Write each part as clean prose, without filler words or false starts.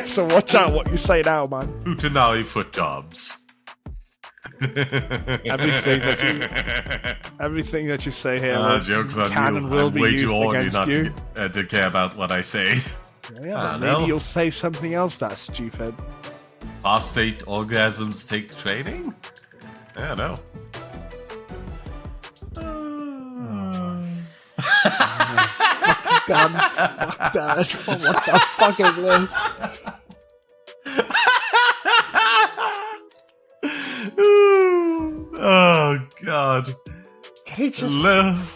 So watch out what you say now, man. Utanali foot jobs. Everything that you say here jokes on can you. and will I'm be way used too horny against not you. to care about what I say. Yeah, but maybe you'll say something else that's stupid. Prostate orgasms take training? I don't know. God, fuck that. What the fuck is this? Oh, God. Can you just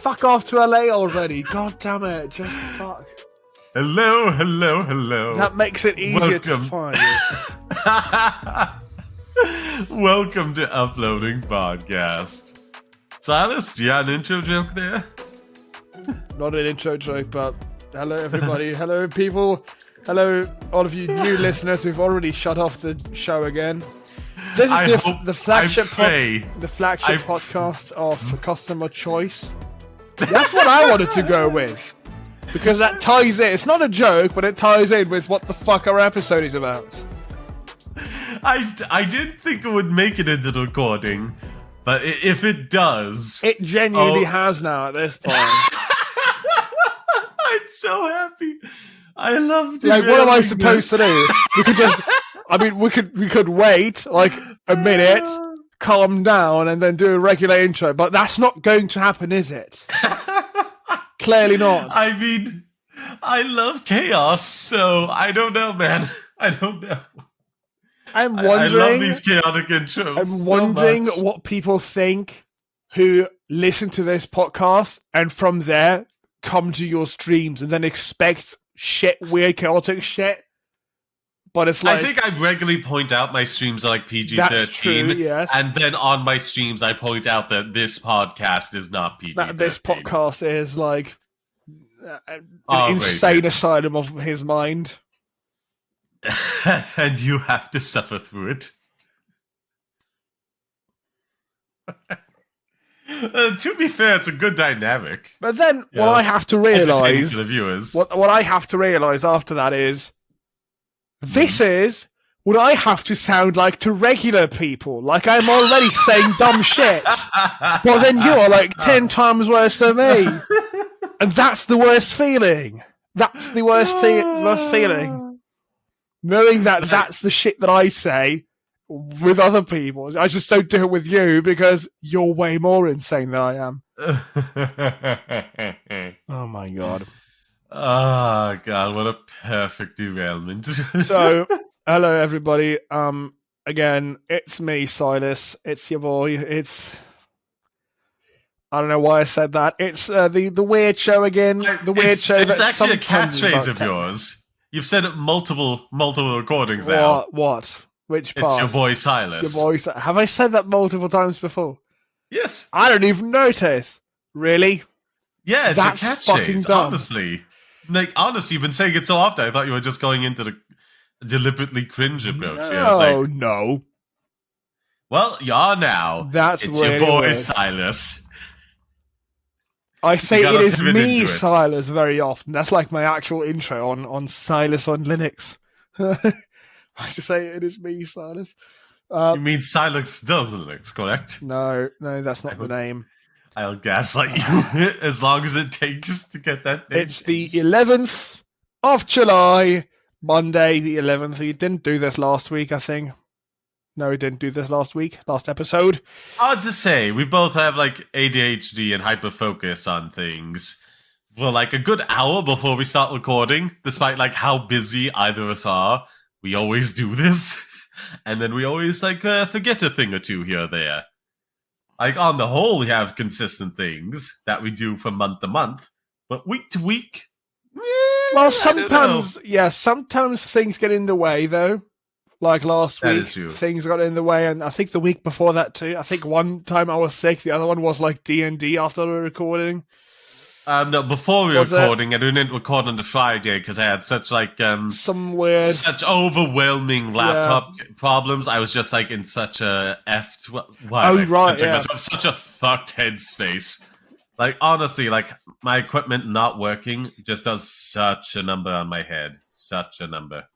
fuck off to LA already? God damn it. Just fuck. Hello, hello, hello. That makes it easier to find. Welcome to Uploading Podcast. Silas, do you have an intro joke there? Not an intro joke, but hello everybody. Hello people. Hello all of you new listeners who've already shut off the show again. This is the flagship podcast of customer choice. That's what I wanted to go with. Because that ties in. It's not a joke, but it ties in with what the fuck our episode is about. I didn't think it would make it into the recording, but if it does... It genuinely has now at this point. I'm so happy. I love it. Like, what am I supposed to do? We could just... I mean, we could wait, like, a minute, calm down, and then do a regular intro, but that's not going to happen, is it? Clearly not. I mean, I love chaos, so I don't know, man. I don't know. I'm wondering... I love these chaotic intros. I'm wondering so much. what people think who listen to this podcast and from there come to your streams and then expect shit, weird, chaotic shit. But it's like... I think I regularly point out my streams are like PG-13. That's true, yes. And then on my streams, I point out that this podcast is not PG-13. That this podcast is like an insane asylum of his mind. And you have to suffer through it. To be fair, it's a good dynamic. But then what I have to realise... the viewers. What I have to realise after that is... This is what I have to sound like to regular people. Like I'm already saying dumb shit. Well, then you're like 10 times worse than me. And that's the worst feeling. That's the worst feeling. Knowing that that's the shit that I say with other people. I just don't do it with you because you're way more insane than I am. Oh my God. Oh God, what a perfect derailment. So, hello everybody. Again, it's me, Silas. It's your boy. I don't know why I said that. It's the weird show again. The weird show. It's that actually a sometimes catchphrase of yours. You've said it multiple recordings now. What? Which part? It's your boy Silas. Your boy. Have I said that multiple times before? Yes. I don't even notice. Really? Yeah, it's That's a catchphrase. fucking dumb. Honestly, you've been saying it so often. I thought you were just going into the deliberately cringe approach. No. Well, you are now. It's your boy weird. Silas. I say it is me, Silas, very often. That's like my actual intro on Silas on Linux. I should say it is me, Silas. You mean Silas does Linux, correct? No, that's not the name. I'll gaslight you as long as it takes to get that name. It's the 11th of July, Monday the 11th. We didn't do this last week, I think. No, we didn't do this last episode. Hard to say. We both have like ADHD and hyperfocus on things for like a good hour before we start recording, despite like how busy either of us are. We always do this. And then we always like forget a thing or two here or there. Like, on the whole, we have consistent things that we do from month to month. But week to week... well, sometimes things get in the way, though. Like last week, things got in the way. And I think the week before that, too. I think one time I was sick. The other one was, like, D&D after we were recording. No, before we were recording, I didn't record on the Friday because I had such like such overwhelming laptop problems. I was just like in such a such a fucked headspace. Like, honestly, like, my equipment not working just does such a number on my head. Such a number.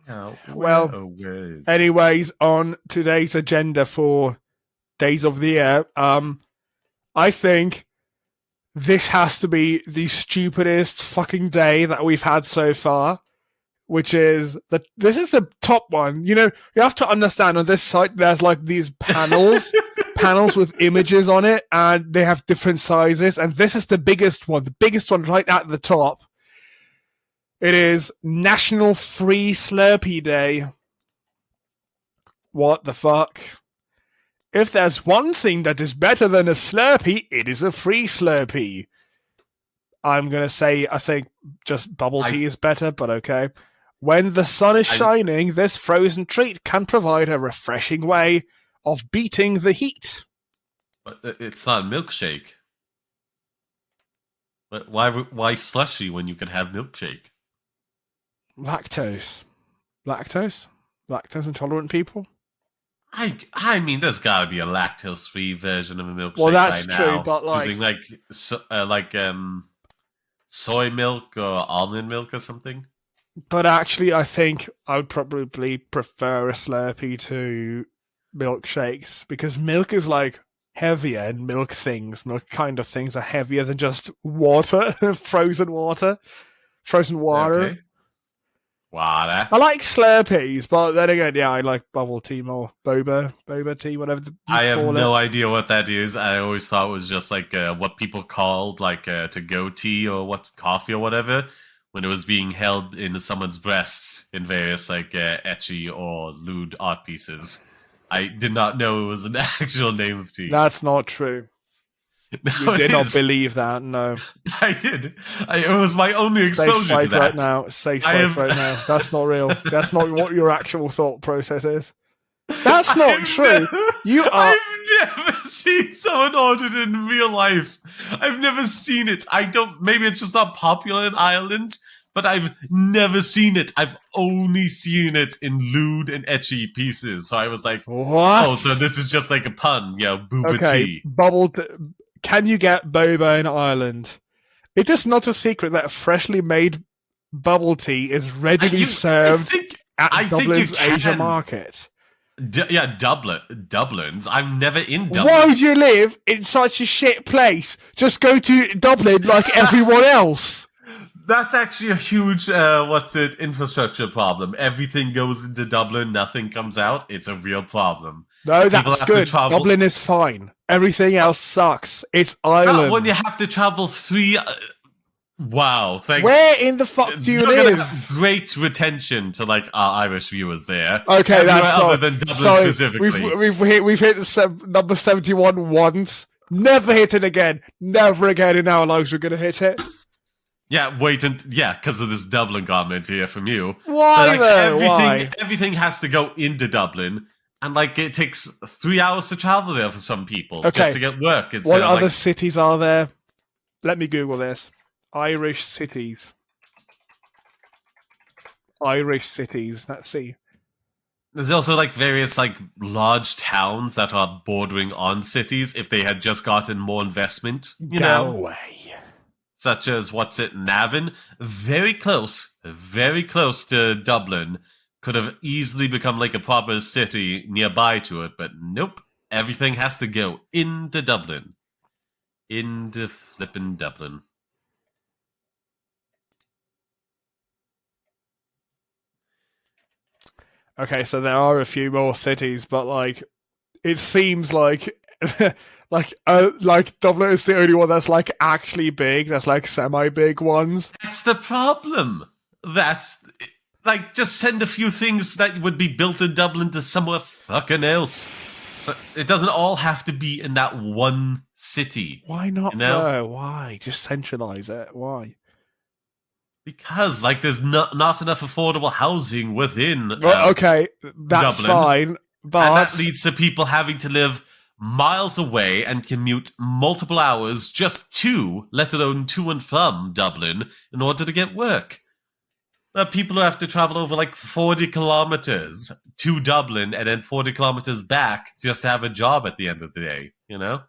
Now, Well, where is anyways, on today's agenda for Days of the Year, I think this has to be the stupidest fucking day that we've had so far, which is this is the top one. You know, you have to understand on this site there's like these panels with images on it, and they have different sizes, and this is the biggest one right at the top. It is National Free Slurpee Day. What the fuck? If there's one thing that is better than a Slurpee, it is a free Slurpee. I'm going to say I think just bubble tea is better, but okay. When the sun is shining, this frozen treat can provide a refreshing way of beating the heat. But it's not a milkshake. But why slushy when you can have milkshake? Lactose intolerant people. I mean, there's got to be a lactose-free version of a milkshake. Well, that's right true, now, but using soy milk or almond milk or something. But actually, I think I would probably prefer a Slurpee to milkshakes, because milk is like heavier, and milk kind of things are heavier than just water, frozen water. Okay. Water. I like Slurpees, but then again, yeah, I like bubble tea more. Boba tea, whatever you I have call no it. idea what that is. I always thought it was just like what people called like to-go tea or what coffee or whatever when it was being held in someone's breasts in various like etchy or lewd art pieces. I did not know it was an actual name of tea. That's not true. No, You did it not is. believe that, no. I did. It was my only exposure to that. Right now. Say right now. That's not real. That's not what your actual thought process is. That's not true. I've never seen someone order it in real life. I've never seen it. Maybe it's just not popular in Ireland, but I've never seen it. I've only seen it in lewd and etchy pieces. So I was like, what? Oh, so this is just like a pun. Yeah, booba tea. Can you get boba in Ireland? It is not a secret that freshly made bubble tea is readily served at Dublin's Asia market. Dublin's. I'm never in Dublin. Why would you live in such a shit place? Just go to Dublin like everyone else. That's actually a huge, infrastructure problem. Everything goes into Dublin, nothing comes out. It's a real problem. No, that's good. Dublin is fine. Everything else sucks. It's Ireland. Not when you have to travel 3... Wow, thanks. Where in the fuck do you live? Have great retention to like our Irish viewers there. Okay, that's other than Dublin specifically. We've hit number 71 once. Never hit it again. Never again in our lives we're going to hit it. Yeah, because of this Dublin comment here from you. Why though? Why? Everything has to go into Dublin, and like it takes 3 hours to travel there for some people just to get work. What other cities are there? Let me Google this. Irish cities. Let's see. There's also like various like large towns that are bordering on cities if they had just gotten more investment. Galway. Such as Navan, very close to Dublin, could have easily become like a proper city nearby to it, but nope, everything has to go into Dublin. Into flippin' Dublin. Okay, so there are a few more cities, but like, it seems like like Dublin is the only one that's like actually big. That's like semi-big ones. That's the problem. That's like just send a few things that would be built in Dublin to somewhere fucking else. So it doesn't all have to be in that one city. Why not? You know? No, why? Just centralize it. Why? Because like there's not enough affordable housing within. Okay, that's Dublin, fine, but and that leads to people having to live miles away and commute multiple hours just let alone to and from Dublin in order to get work. There are people who have to travel over like 40 kilometers to Dublin and then 40 kilometers back just to have a job at the end of the day, you know?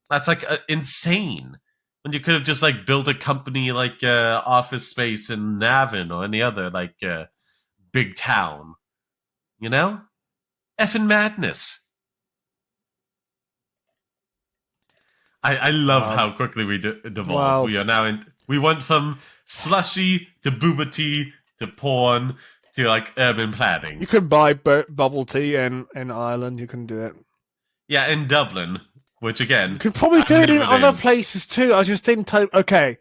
That's like insane. When you could have just like built a company like Office Space in Navan or any other like big town. You know, effing madness. I love how quickly we devolved. Wow. We are now in. We went from slushy to booba tea to porn to like urban planning. You can buy bubble tea in Ireland. You can do it. Yeah, in Dublin, which again, You could probably do it in other places too. I just didn't type. Okay,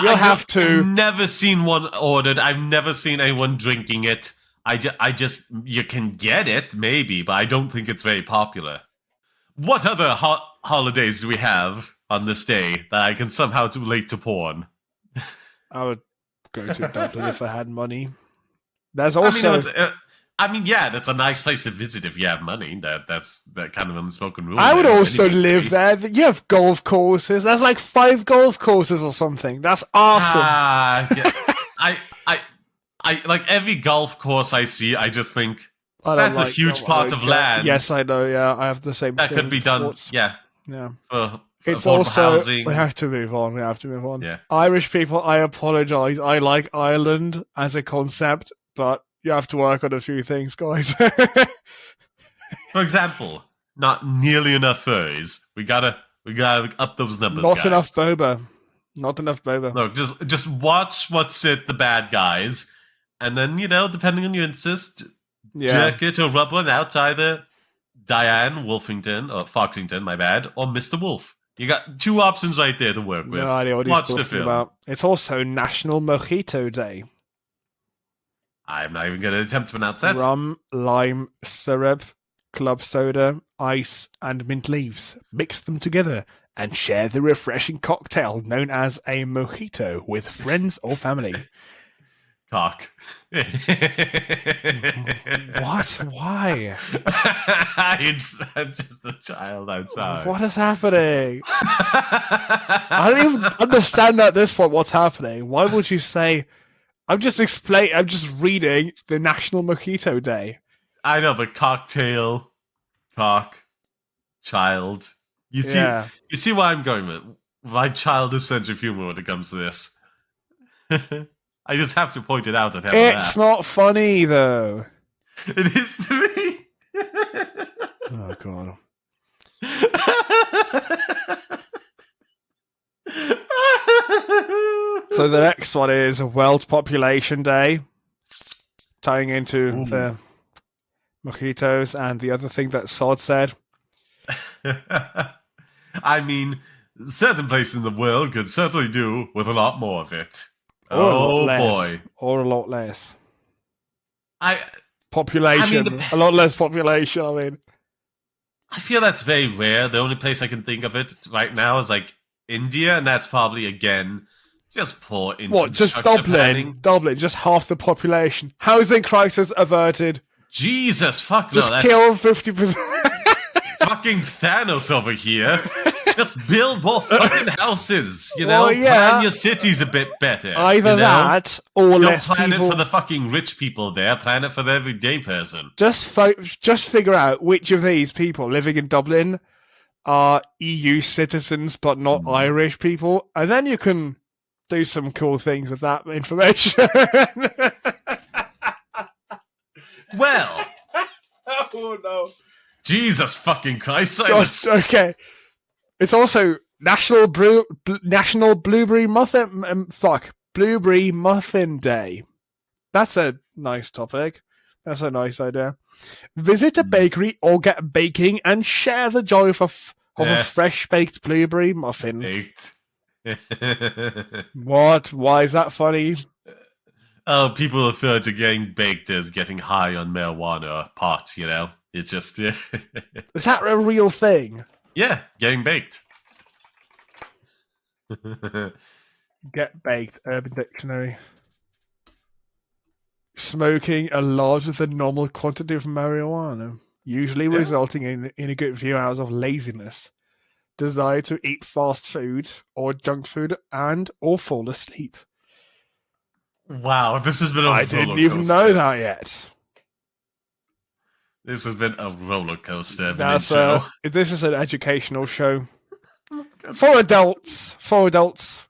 you'll have to. I've never seen one ordered. I've never seen anyone drinking it. I just, you can get it maybe, but I don't think it's very popular. What other holidays do we have on this day that I can somehow relate to porn? I would go to Dublin if I had money. There's also. Yeah, that's a nice place to visit if you have money. That's that kind of unspoken rule. I would also live there. You have golf courses. There's like 5 golf courses or something. That's awesome. Yeah. I like every golf course I see. I just think that's a huge part of land. Yes, I know. Yeah, I have the same. That could be done. Yeah. It's also housing. we have to move on. Yeah. Irish people, I apologize. I like Ireland as a concept, but you have to work on a few things, guys. For example, not nearly enough furries. We gotta up those numbers. Not enough boba. Look, just watch what's it, the bad guys, and then depending on your interest, jerk it or rub one out to either Diane Wolfington or Foxington, my bad, or Mr. Wolf. You got 2 options right there to work with. No idea what watch he's the talking film. about. It's also National Mojito Day. I'm not even going to attempt to pronounce that. Rum, lime, syrup, club soda, ice, and mint leaves. Mix them together and share the refreshing cocktail known as a mojito with friends or family. Cock. What? Why? I'm just a child outside. What is happening? I don't even understand at this point what's happening. Why would you say... I'm just reading the National Mojito Day. I know, but cocktail, cock, child. You see why I'm going with my childish sense of humor when it comes to this. I just have to point it out. It's not funny though. It is to me. Oh god. So the next one is World Population Day, tying into the mojitos and the other thing that Sod said. I mean, certain places in the world could certainly do with a lot more of it. Or a lot less. Population. A lot less population, I mean. I feel that's very rare. The only place I can think of it right now is like India, and that's probably, again, just poor infrastructure. What, just Dublin? Planning. Dublin, just half the population. Housing crisis averted. Jesus, fuck just no. Kill 50%. Fucking Thanos over here. Just build more fucking houses, Plan your cities a bit better. Either that, or don't less plan people. it for the fucking rich people there. Plan it for the everyday person. Just figure out which of these people living in Dublin are EU citizens but not Irish people, and then you can do some cool things with that information. Well. Oh no. Jesus fucking Christ, Silas. Okay. It's also National Blueberry Muffin Day. That's a nice topic. That's a nice idea. Visit a bakery or get baking and share the joy of a fresh baked blueberry muffin. Baked. What? Why is that funny? Oh, people refer to getting baked as getting high on marijuana or pot, It's just... Is that a real thing? Yeah, getting baked. Get baked, Urban Dictionary. Smoking a larger than normal quantity of marijuana, usually resulting in a good few hours of laziness, desire to eat fast food or junk food, or fall asleep. Wow, this has been a I didn't even know that yet. This has been a roller coaster. This is an educational show. For adults. For adults.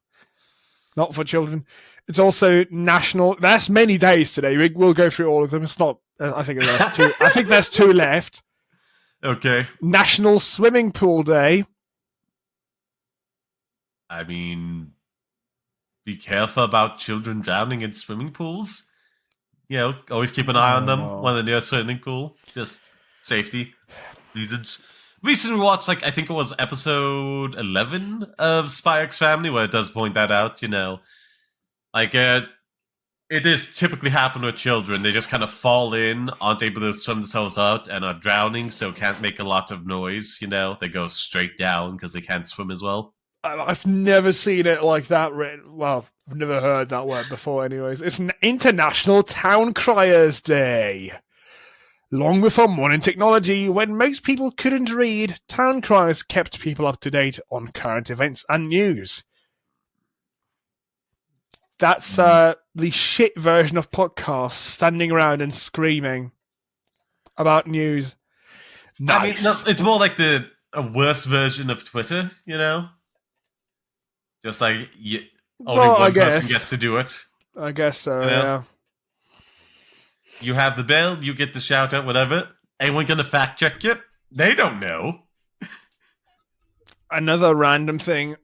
Not for children. It's also national. That's many days today. We'll go through all of them. It's not. I think there's two. I think there's two left. Okay. National Swimming Pool Day. I mean, be careful about children drowning in swimming pools. You know, always keep an eye on them when they're near a swimming pool. Just safety reasons. Recently watched, I think it was episode 11 of Spy X Family, where it does point that out, you know. It is typically happen with children. They just kind of fall in, aren't able to swim themselves out, and are drowning, so can't make a lot of noise, you know. They go straight down because they can't swim as well. I've never seen it like that written. Well, I've never heard that word before anyways. It's an International Town Criers Day. Long before modern technology, when most people couldn't read, town criers kept people up to date on current events and news. That's the shit version of podcasts, standing around and screaming about news. Nice. I mean, no, it's more like a worse version of Twitter, you know? Just like only one person gets to do it. I guess so, you know? yeah. You have the bell, you get to shout out whatever. Anyone gonna fact check you? They don't know. Another random thing,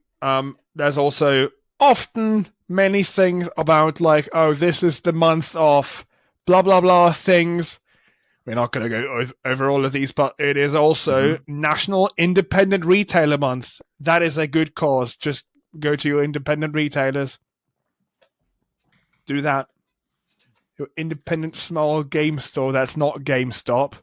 there's also often many things about like, oh, this is the month of blah blah blah things. We're not going to go over all of these, but it is also National Independent Retailer Month. That is a good cause. Just go to your independent retailers. Do that. Your independent small game store that's not GameStop.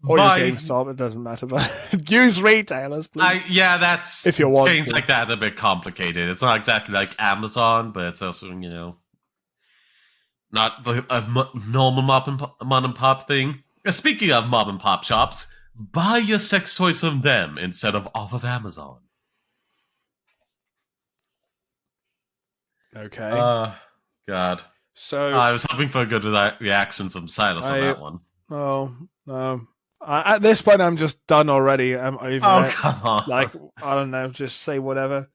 Or your GameStop, it doesn't matter. But use retailers, please. That's... if you want things like that are a bit complicated. It's not exactly like Amazon, but it's also, you know... not a normal mom and pop thing. Speaking of mom and pop shops, buy your sex toys from them instead of off of Amazon. Okay. God. So I was hoping for a good reaction from Silas on that one. Oh, no. At this point, I'm just done already. Come on. Like, I don't know, just say whatever.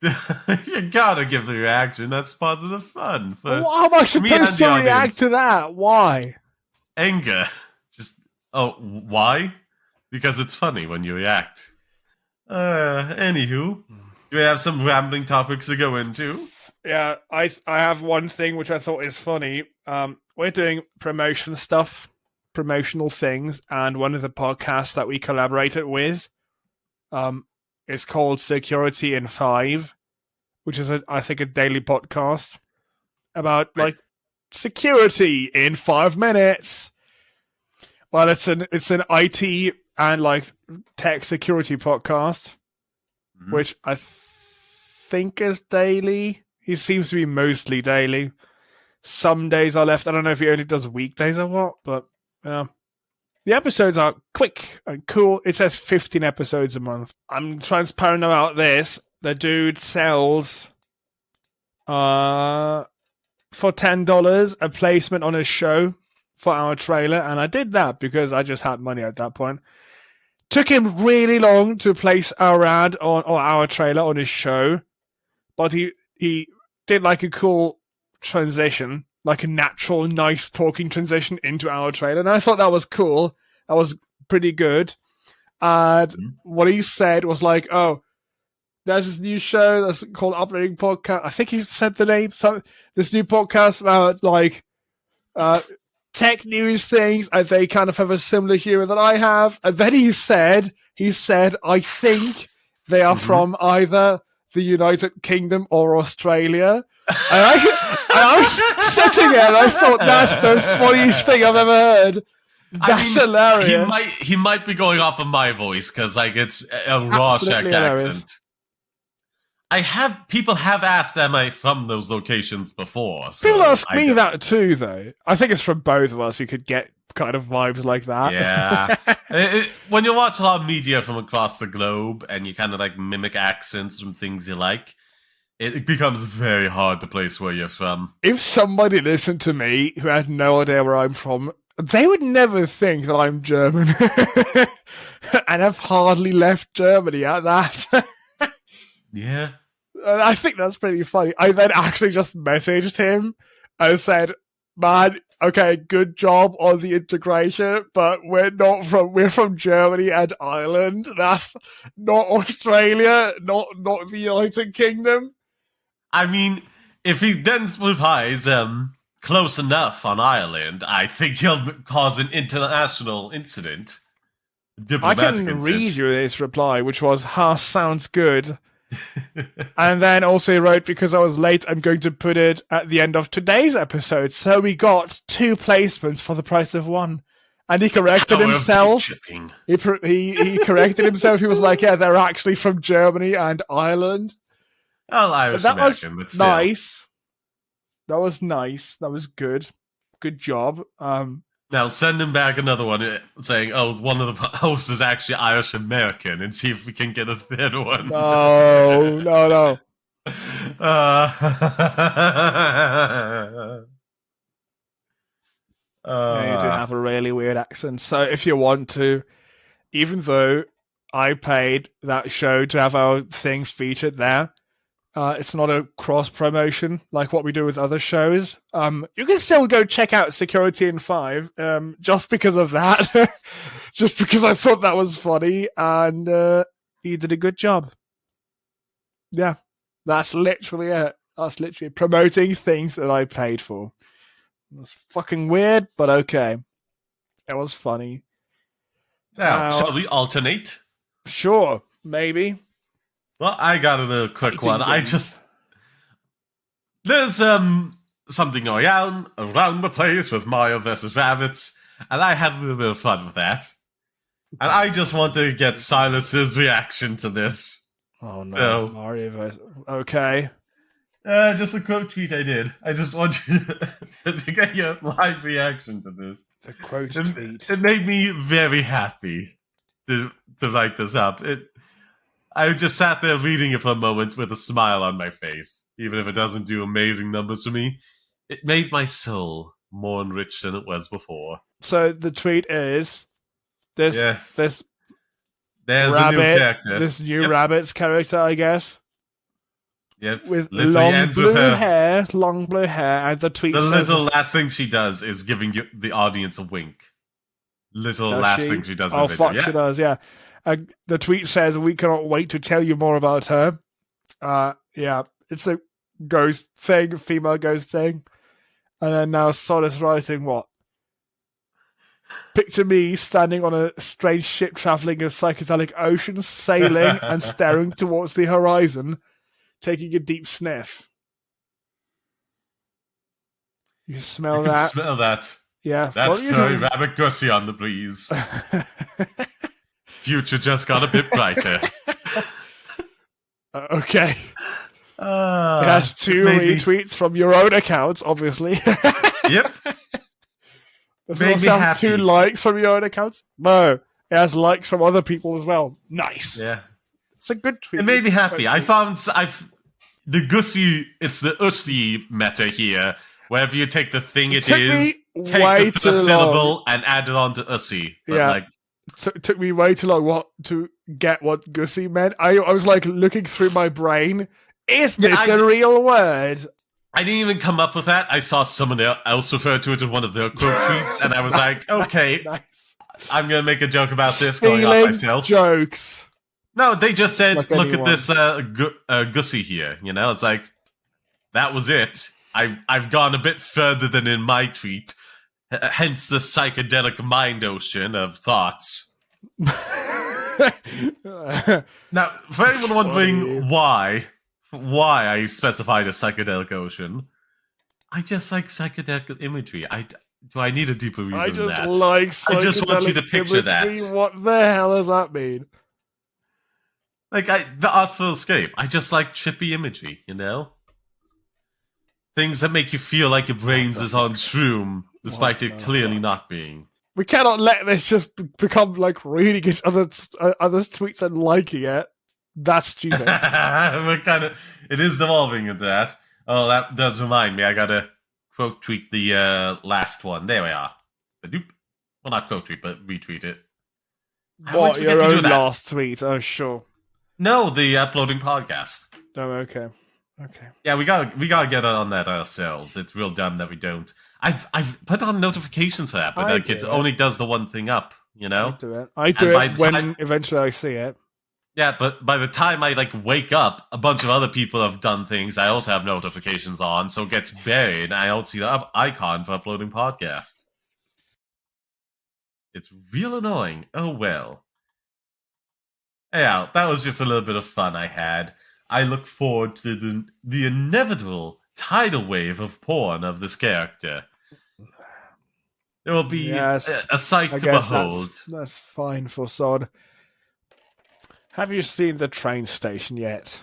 You gotta give the reaction. That's part of the fun. How am I supposed to react to that? Why? Anger. Why? Because it's funny when you react. Anywho, do we have some rambling topics to go into? Yeah, I have one thing which I thought is funny. We're doing promotional things, and one of the podcasts that we collaborated with, it's called Security in 5, which is, I think, a daily podcast about like security in 5 minutes. Well, it's an IT and like tech security podcast, which I think is daily. He seems to be mostly daily. Some days are left. I don't know if he only does weekdays or what, but the episodes are quick and cool. It says 15 episodes a month. I'm transparent about this. The dude sells for $10 a placement on his show for our trailer, and I did that because I just had money at that point. Took him really long to place our ad on or our trailer on his show, but he did like a cool transition, like a natural, nice talking transition into our trailer. And I thought that was cool. That was pretty good. And what he said was like, oh, there's this new show that's called Uploading Podcast. I think he said the name. This new podcast about like tech news things, and they kind of have a similar humor that I have. And then he said, I think they are from either the United Kingdom or Australia. And I was sitting there and I thought, that's the funniest thing I've ever heard. That's hilarious. He might be going off of my voice because like it's a raw Czech accent. People have asked, am I from those locations before? So people ask me that too, though. I think it's from both of us who could get kind of vibes like that. Yeah. When you watch a lot of media from across the globe and you kind of like mimic accents from things you like, it becomes very hard to place where you're from. If somebody listened to me who had no idea where I'm from They would never think that I'm German. And I've hardly left Germany at that. Yeah. And I think that's pretty funny. I then actually just messaged him and said, man, okay, good job on the integration, but we're from Germany and Ireland. That's not Australia, not the United Kingdom. I mean, if he then replies, close enough on Ireland, I think he'll cause an international incident. I can read you this reply, which was, ha, sounds good. And then also he wrote, because I was late, I'm going to put it at the end of today's episode. So we got 2 placements for the price of 1. And he corrected himself. He corrected himself. He was like, yeah, they're actually from Germany and Ireland. Oh, Irish that American, was but still. nice. That was nice. That was good. Good job. Now send him back another one saying, oh, one of the hosts is actually Irish American, and see if we can get a third one. No. Yeah, you do have a really weird accent. So if you want to, even though I paid that show to have our thing featured there, it's not a cross promotion like what we do with other shows. You can still go check out Security in 5, just because of that. Just because I thought that was funny, and you did a good job. Yeah, that's literally it. That's literally promoting things that I paid for. It was fucking weird, but okay. It was funny. Now, shall we alternate? Sure, maybe. Well, I got a quick one. There's something going on around the place with Mario versus Rabbits, and I had a little bit of fun with that. And I just want to get Silas's reaction to this. Oh no, so, Mario versus... Okay. Just a quote tweet I did. I just want you to get your live reaction to this. The quote tweet. It made me very happy to write this up. I just sat there reading it for a moment with a smile on my face. Even if it doesn't do amazing numbers for me, it made my soul more enriched than it was before. So the tweet is this there's rabbit, a new character. This new Rabbit's character, I guess. Yep. With long blue hair, and the tweet says... The last thing she does is giving the audience a wink. Thing she does in the video. Fuck, she does, yeah. The tweet says, we cannot wait to tell you more about her. Yeah, it's a ghost thing, female ghost thing. And then now Solace writing what? Picture me standing on a strange ship traveling a psychedelic ocean, sailing and staring towards the horizon, taking a deep sniff. You smell that? Smell that. Yeah. That's very Rabbit Gussie on the breeze. Future just got a bit brighter. Okay. It has 2 retweets from your own accounts, obviously. Yep. Does it also have 2 likes from your own accounts? No. It has likes from other people as well. Nice. Yeah. It's a good tweet. It made me happy. I found the Gussie, it's the Ussie meta here. Wherever you take the thing it is, take the first syllable and add it on to Ussie. But yeah. It took me way too long to get what Gussie meant. I was like looking through my brain. Is this a real word? I didn't even come up with that. I saw someone else refer to it in one of their quote tweets, and I was like, okay, nice. I'm going to make a joke about this going off myself. Jokes. No, they just said, look at this Gussie here. You know, it's like, that was it. I've gone a bit further than in my tweet, hence the psychedelic mind ocean of thoughts. Now, for anyone wondering why I specified a psychedelic ocean, I just like psychedelic imagery. Do I need a deeper reason than that? I just want you to picture imagery. that. What the hell does that mean? Like, the Artful Escape. I just like trippy imagery, you know? Things that make you feel like your brains is on shroom, despite it clearly not being. We cannot let this just become like reading each other's tweets and liking it. That's stupid. It is evolving into that. Oh, that does remind me. I gotta quote tweet the last one. There we are. Well, not quote tweet, but retweet it. I always What, forget your to do own that. last tweet? Oh, sure. No, the uploading podcast. Oh, okay. Okay. Yeah, we gotta get on that ourselves. It's real dumb that we don't. I've put on notifications for that, but I like do it it. only does the one thing up, you I know? do it. I And do by it the when time- eventually I see it. Yeah, but by the time I like wake up, a bunch of other people have done things. I also have notifications on, so it gets buried. And I don't see the icon for uploading podcast. It's real annoying. Oh well. Yeah, that was just a little bit of fun I had. I look forward to the inevitable tidal wave of porn of this character. There will be Yes, a sight I to guess behold. that's fine for Sod. Have you seen the train station yet?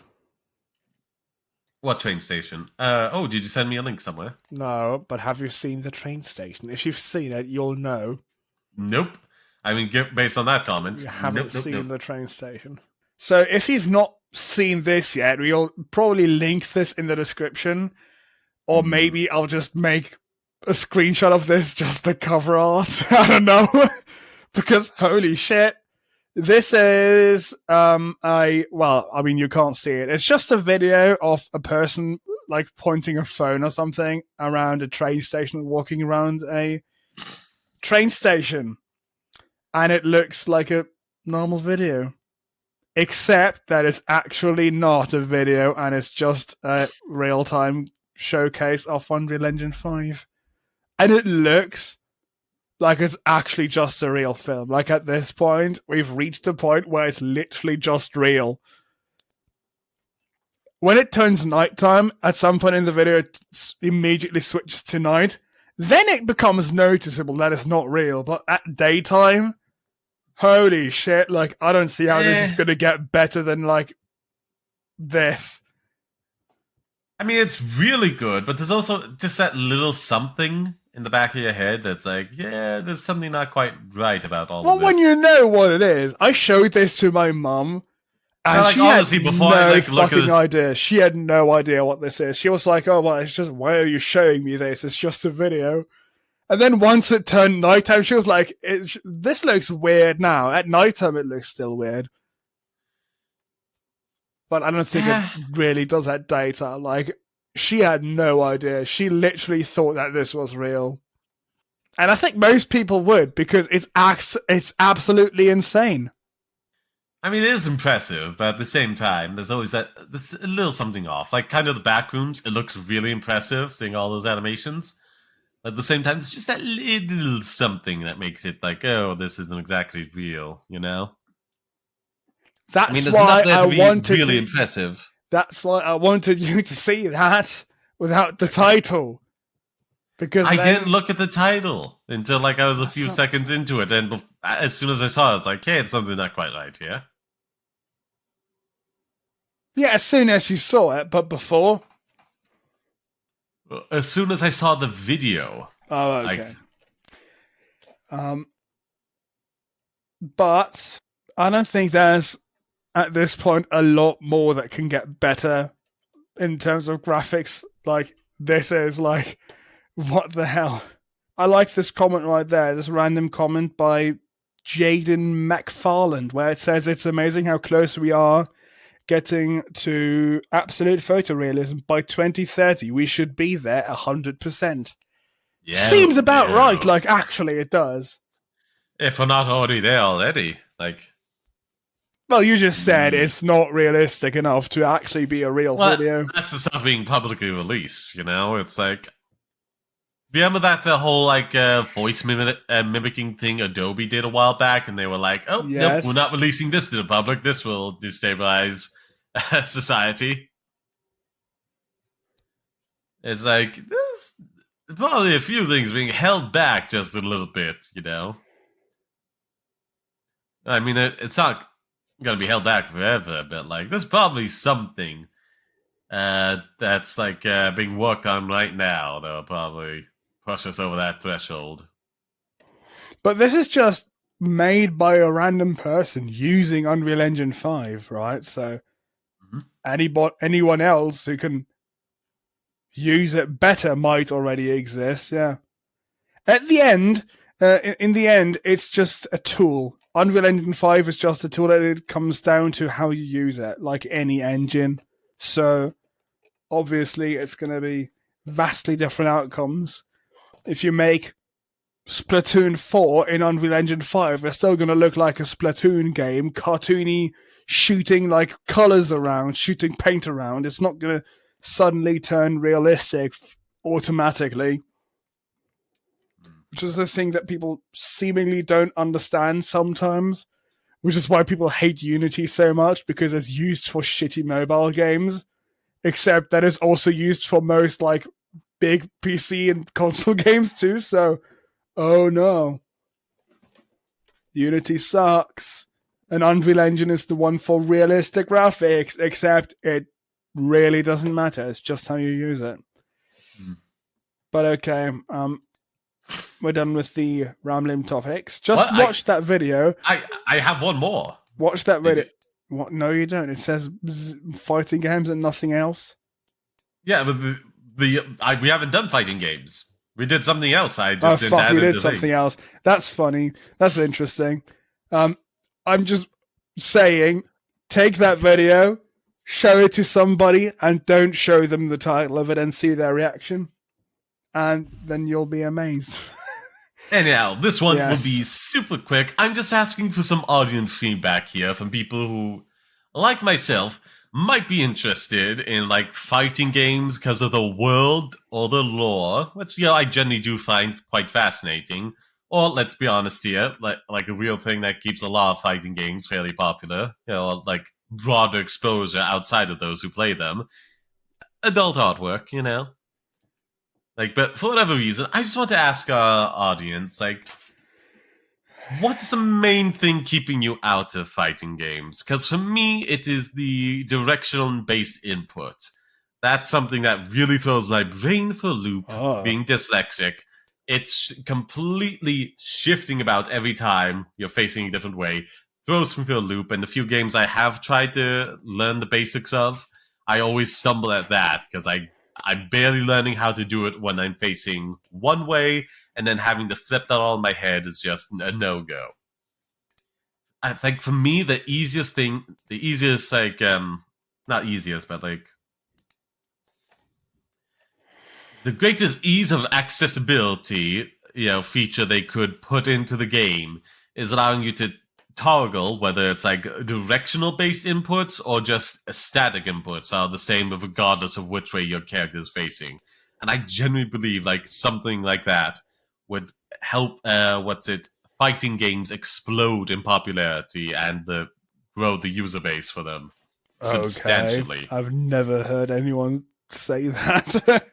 What train station? Oh, did you send me a link somewhere? No, but have you seen the train station? If you've seen it, you'll know. Nope. I mean, based on that comment, You haven't nope. seen the train station. So if you've not seen this yet, we'll probably link this in the description. Or maybe I'll just make a screenshot of this, just the cover art. I don't know. Because holy shit. This is you can't see it. It's just a video of a person like pointing a phone or something around a train station, walking around a train station. And it looks like a normal video. Except that it's actually not a video and it's just a real-time showcase of Unreal Engine 5. And it looks like it's actually just a real film. Like at this point, we've reached a point where it's literally just real. When it turns nighttime, at some point in the video, it immediately switches to night. Then it becomes noticeable that it's not real. But at daytime, holy shit, like, I don't see how this is going to get better than, like, this. I mean, it's really good, but there's also just that little something in the back of your head that's like, yeah, there's something not quite right about all of this. Well, when you know what it is, I showed this to my mum, and like, she honestly, had before no I, like, look at fucking it- idea. She had no idea what this is. She was like, "Oh, well, it's just why are you showing me this? It's just a video." And then once it turned nighttime, she was like, "This looks weird now." At nighttime, it looks still weird, but I don't think it really does at daytime. Like, she had no idea. She literally thought that this was real. And I think most people would, because it's absolutely insane. I mean, it is impressive, but at the same time, there's always there's a little something off. Like, kind of the back rooms, it looks really impressive, seeing all those animations. But at the same time, it's just that little something that makes it like, oh, this isn't exactly real, you know? That's I mean, there's why enough there I to be wanted really impressive. That's why I wanted you to see that without the title. Because I then, didn't look at the title until like I was a few seconds into it, and as soon as I saw it, I was like, hey, it's something not quite right here. yeah, as soon as you saw it, but before. As soon as I saw the video. Oh, okay. But I don't think there's, at this point, a lot more that can get better in terms of graphics. Like, this is like, what the hell? I like this comment right there, this random comment by Jaden McFarland, where it says, "It's amazing how close we are getting to absolute photorealism. By 2030, we should be there 100%. Yeah, Seems about right. Like, actually, it does. If we're not already there already, like. Well, you just said it's not realistic enough to actually be a real video. That's the stuff being publicly released, you know? It's like. Remember that whole like voice mimicking thing Adobe did a while back, and they were like, "Oh, Yes. Nope, we're not releasing this to the public. This will destabilize society." It's like there's probably a few things being held back just a little bit, you know. I mean, it's not going to be held back forever, but like, there's probably something that's like being worked on right now that will probably push us over that threshold. But this is just made by a random person using Unreal Engine 5, right? So anyone else who can use it better might already exist, yeah. At the end, In the end, it's just a tool. Unreal Engine 5 is just a tool, and it comes down to how you use it, like any engine. So, obviously, it's going to be vastly different outcomes. If you make Splatoon 4 in Unreal Engine 5, it's still going to look like a Splatoon game, cartoony, shooting like colors around, shooting paint around. It's not going to suddenly turn realistic automatically, which is the thing that people seemingly don't understand sometimes, which is why people hate Unity so much, because it's used for shitty mobile games, except that it's also used for most like big PC and console games too. So, oh no, Unity sucks. And Unreal Engine is the one for realistic graphics, except it really doesn't matter. It's just how you use it. But okay, we're done with the rambling topics. Just watch that video. I have one more. Watch that video. What? No, you don't. It says fighting games and nothing else. Yeah, but we haven't done fighting games. We did something else. I just didn't add we did something else. That's funny. That's interesting. I'm just saying, take that video, show it to somebody, and don't show them the title of it and see their reaction. And then you'll be amazed. Anyhow, this one will be super quick. I'm just asking for some audience feedback here from people who, like myself, might be interested in like fighting games because of the world or the lore, which I generally do find quite fascinating. Or let's be honest here, like a real thing that keeps a lot of fighting games fairly popular. Like broader exposure outside of those who play them. Adult artwork, but for whatever reason, I just want to ask our audience, what's the main thing keeping you out of fighting games? Because for me, it is the directional-based input. That's something that really throws my brain for a loop, being dyslexic. It's completely shifting about every time you're facing a different way, throws me for a loop, and the few games I have tried to learn the basics of, I always stumble at that, because I'm barely learning how to do it when I'm facing one way, and then having to flip that all in my head is just a no-go. I think for me, the easiest, not easiest, but the greatest ease of accessibility, feature they could put into the game is allowing you to toggle whether it's directional-based inputs or just static inputs are the same regardless of which way your character is facing. And I genuinely believe something like that would help fighting games explode in popularity and grow the user base for them substantially. I've never heard anyone say that.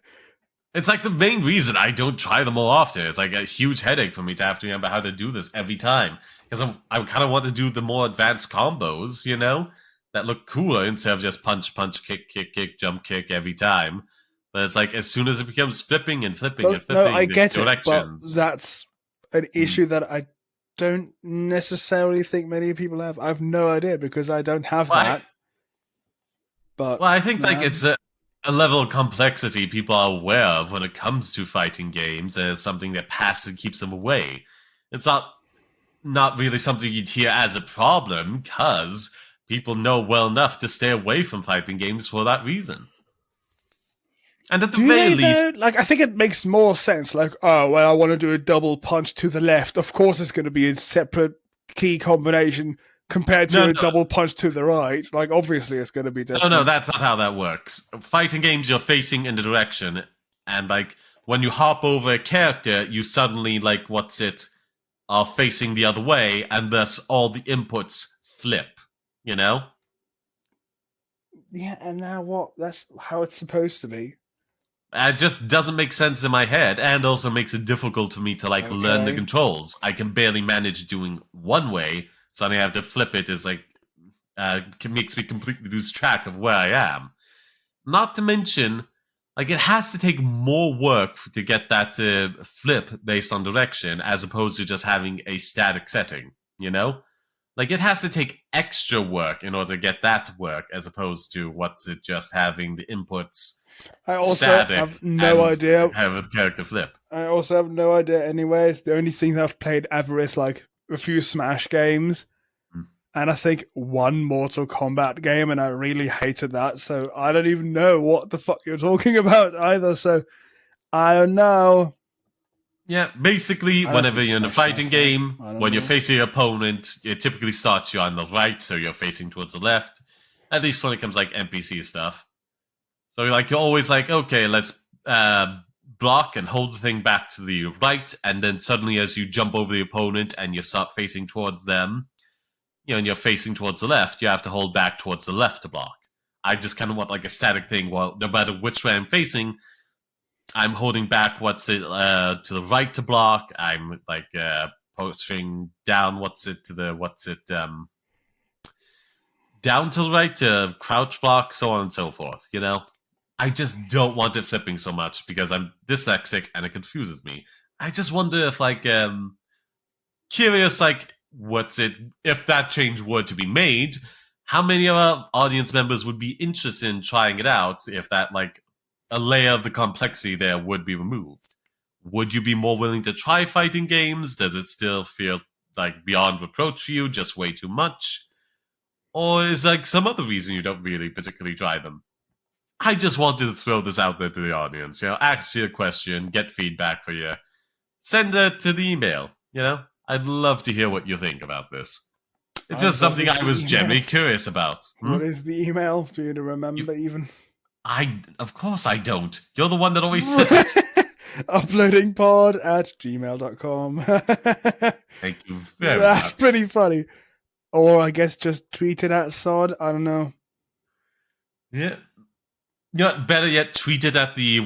It's the main reason I don't try them more often. It's a huge headache for me to have to remember how to do this every time. Because I kind of want to do the more advanced combos, that look cooler instead of just punch, punch, kick, kick, kick, jump, kick every time. But it's as soon as it becomes flipping and flipping and flipping, I get directions. It, but that's an issue that I don't necessarily think many people have. I have no idea because I don't have that. I think it's a level of complexity people are aware of when it comes to fighting games, and it's something that passes and keeps them away. It's not really something you'd hear as a problem, because people know well enough to stay away from fighting games for that reason. And at the very least... I think it makes more sense. I want to do a double punch to the left. Of course it's going to be a separate key combination compared to a double punch to the right. Obviously it's going to be different. No, that's not how that works. Fighting games, you're facing in the direction, and when you hop over a character, you suddenly are facing the other way, and thus all the inputs flip. Yeah, and now what? That's how it's supposed to be. It just doesn't make sense in my head, and also makes it difficult for me to learn the controls. I can barely manage doing one way. Suddenly I have to flip it. Makes me completely lose track of where I am. Not to mention, it has to take more work to get that flip based on direction, as opposed to just having a static setting, Like, it has to take extra work in order to get that to work, as opposed to just having the inputs I also static have no and idea. have a character flip. I also have no idea anyways. The only thing that I've played ever is like a few Smash games. And I think one Mortal Kombat game, and I really hated that. So I don't even know what the fuck you're talking about either. So I don't know. Yeah, basically, whenever you're in a fighting game, when you're know. facing your opponent, it typically starts you on the right, so you're facing towards the left. At least when it comes like NPC stuff. So you're always like, okay, let's block and hold the thing back to the right, and then suddenly as you jump over the opponent and you start facing towards them, and you're facing towards the left, you have to hold back towards the left to block. I just kind of want like a static thing. Well, no matter which way I'm facing, I'm holding back to the right to block. I'm like pushing down down to the right to crouch block, so on and so forth. I just don't want it flipping so much because I'm dyslexic and it confuses me. I just wonder if curious if that change were to be made, how many of our audience members would be interested in trying it out if that a layer of the complexity there would be removed? Would you be more willing to try fighting games? Does it still feel like beyond reproach for you, just way too much? Or is some other reason you don't really particularly try them? I just wanted to throw this out there to the audience. Ask you a question, get feedback for you. Send it to the email, I'd love to hear what you think about this. It's just something I was genuinely curious about. What is the email? Do you remember even? Of course I don't. You're the one that always says it. uploadingpod@gmail.com. Thank you very much. That's pretty funny. Or I guess just tweet it at Sod. I don't know. Yeah. Better yet, tweet it at the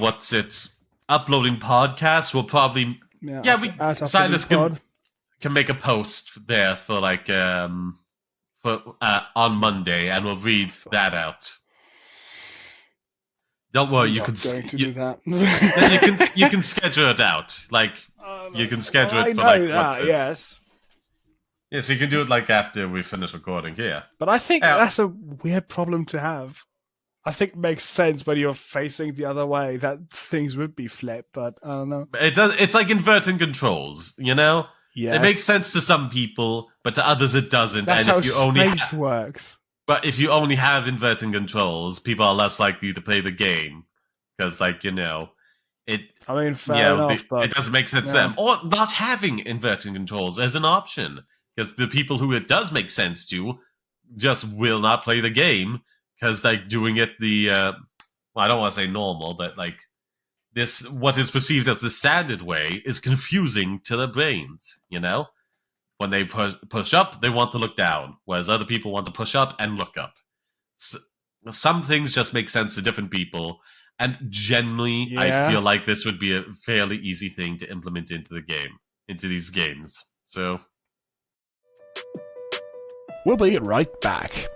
uploading podcast. We'll probably Silas can make a post there for on Monday, and we'll read that out. Don't worry, you can do that. you can schedule it out. You can schedule it for yes. Yeah, so you can do it after we finish recording here. But I think that's a weird problem to have. I think it makes sense when you're facing the other way that things would be flipped, but I don't know. It does. It's like inverting controls, Yes. It makes sense to some people, but to others it doesn't. That's and how if you only space works. But if you only have inverting controls, people are less likely to play the game because, it. I mean, fair enough, but it doesn't make sense to them. Or not having inverting controls as an option, because the people who it does make sense to just will not play the game because doing it I don't want to say normal, but this what is perceived as the standard way is confusing to their brains. When they push up, they want to look down, whereas other people want to push up and look up. Some things just make sense to different people, and generally, I feel like this would be a fairly easy thing to implement into these games. So, we'll be right back.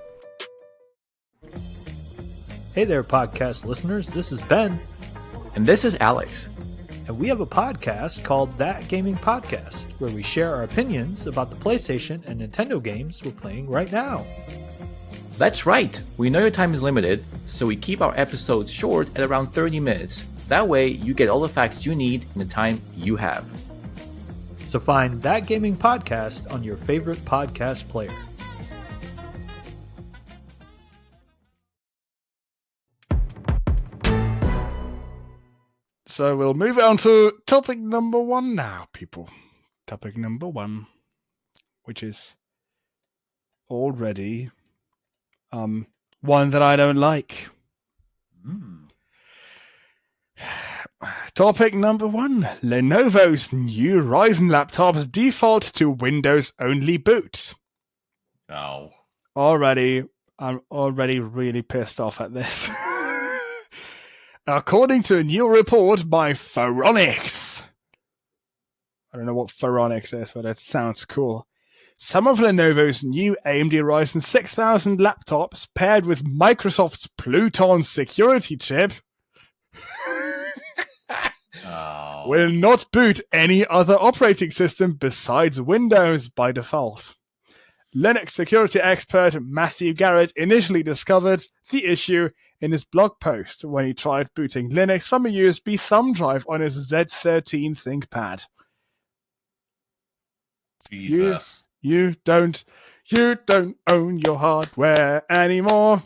Hey there, podcast listeners. This is Ben. And this is Alex. And we have a podcast called That Gaming Podcast, where we share our opinions about the PlayStation and Nintendo games we're playing right now. That's right. We know your time is limited, so we keep our episodes short at around 30 minutes. That way, you get all the facts you need in the time you have. So find That Gaming Podcast on your favorite podcast player. So we'll move on to topic number 1 now, people. Topic number 1, which is already one that I don't like. Topic number 1. Lenovo's new Ryzen laptops default to Windows-only boot. Oh. I'm already really pissed off at this. According to a new report by Phoronix. I don't know what Phoronix is, but it sounds cool. Some of Lenovo's new AMD Ryzen 6000 laptops paired with Microsoft's Pluton security chip will not boot any other operating system besides Windows by default. Linux security expert Matthew Garrett initially discovered the issue in his blog post when he tried booting Linux from a USB thumb drive on his Z13 ThinkPad. Jesus. You don't own your hardware anymore.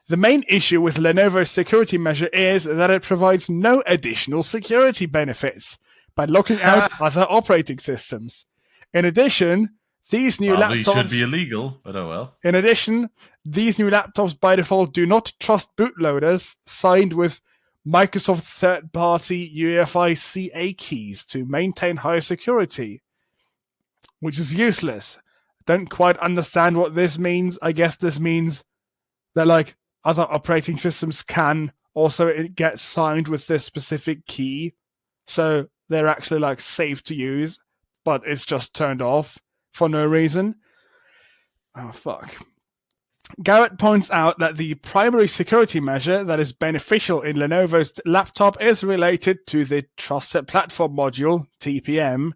The main issue with Lenovo's security measure is that it provides no additional security benefits by locking out other operating systems. In addition, these new Probably laptops should be illegal, but oh well. In addition, these new laptops by default do not trust bootloaders signed with Microsoft third-party UEFI CA keys to maintain higher security, which is useless. Don't quite understand what this means. I guess this means that like other operating systems can also get signed with this specific key, so they're actually like safe to use, but it's just turned off for no reason. Oh, fuck. Garrett points out that the primary security measure that is beneficial in Lenovo's laptop is related to the Trusted Platform Module, TPM,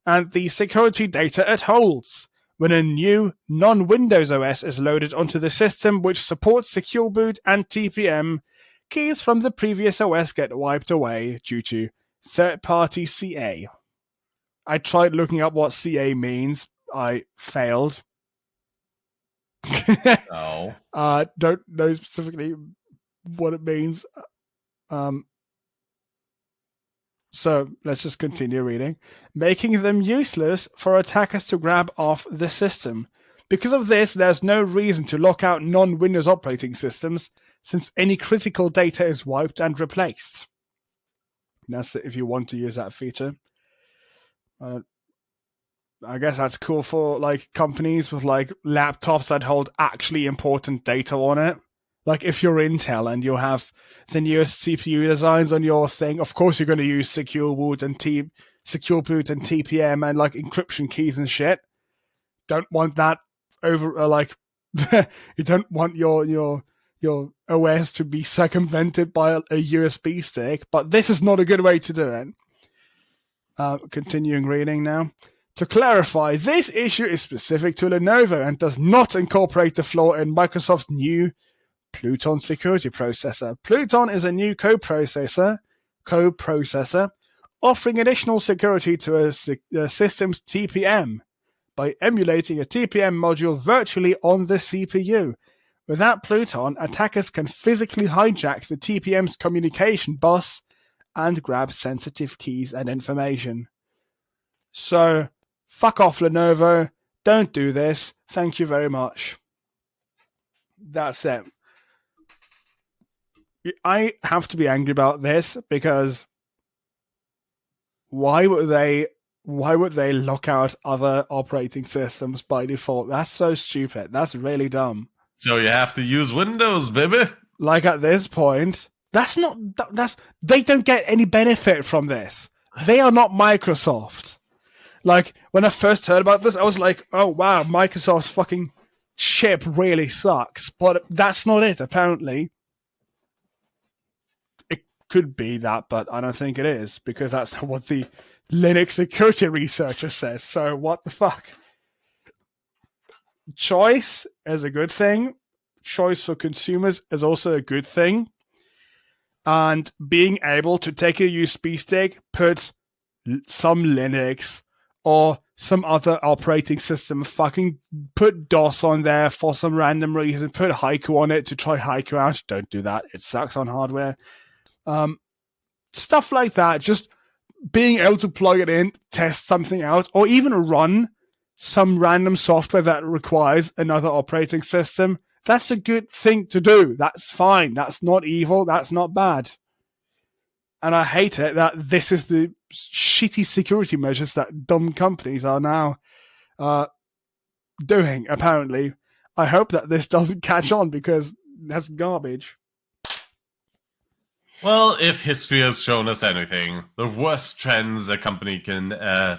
and the security data it holds. When a new non-Windows OS is loaded onto the system which supports Secure Boot and TPM, keys from the previous OS get wiped away due to third-party CA. I tried looking up what CA means. I failed. No. Don't know specifically what it means. So let's just continue reading. Making them useless for attackers to grab off the system. Because of this, there's no reason to lock out non-Windows operating systems, since any critical data is wiped and replaced. That's it if you want to use that feature. I guess that's cool for like companies with like laptops that hold actually important data on it. Like if you're Intel and you have the newest CPU designs on your thing, of course you're going to use Secure Boot and TPM and like encryption keys and shit. Don't want that over like you don't want your OS to be circumvented by a USB stick, but this is not a good way to do it. Continuing reading now. To clarify, this issue is specific to Lenovo and does not incorporate the flaw in Microsoft's new Pluton security processor. Pluton is a new coprocessor offering additional security to a system's TPM by emulating a TPM module virtually on the CPU. Without Pluton, attackers can physically hijack the TPM's communication bus and grab sensitive keys and information. So, fuck off, Lenovo. Don't do this. Thank you very much. That's it. I have to be angry about this because why would they lock out other operating systems by default? That's so stupid. That's really dumb. So you have to use Windows, baby. Like at this point, they don't get any benefit from this. They are not Microsoft. Like when I first heard about this, I was like, oh wow, Microsoft's fucking chip really sucks. But that's not it, apparently. Could be that, but I don't think it is, because that's what the Linux security researcher says. So what the fuck? Choice is a good thing. Choice for consumers is also a good thing. And being able to take a USB stick, put some Linux or some other operating system, fucking put DOS on there for some random reason, put Haiku on it to try Haiku out. Don't do that. It sucks on hardware. Stuff like that, just being able to plug it in, test something out, or even run some random software that requires another operating system, that's a good thing to do. That's fine. That's not evil. That's not bad. And I hate it that this is the shitty security measures that dumb companies are now doing, apparently. I hope that this doesn't catch on, because that's garbage. Well, if history has shown us anything, the worst trends a company can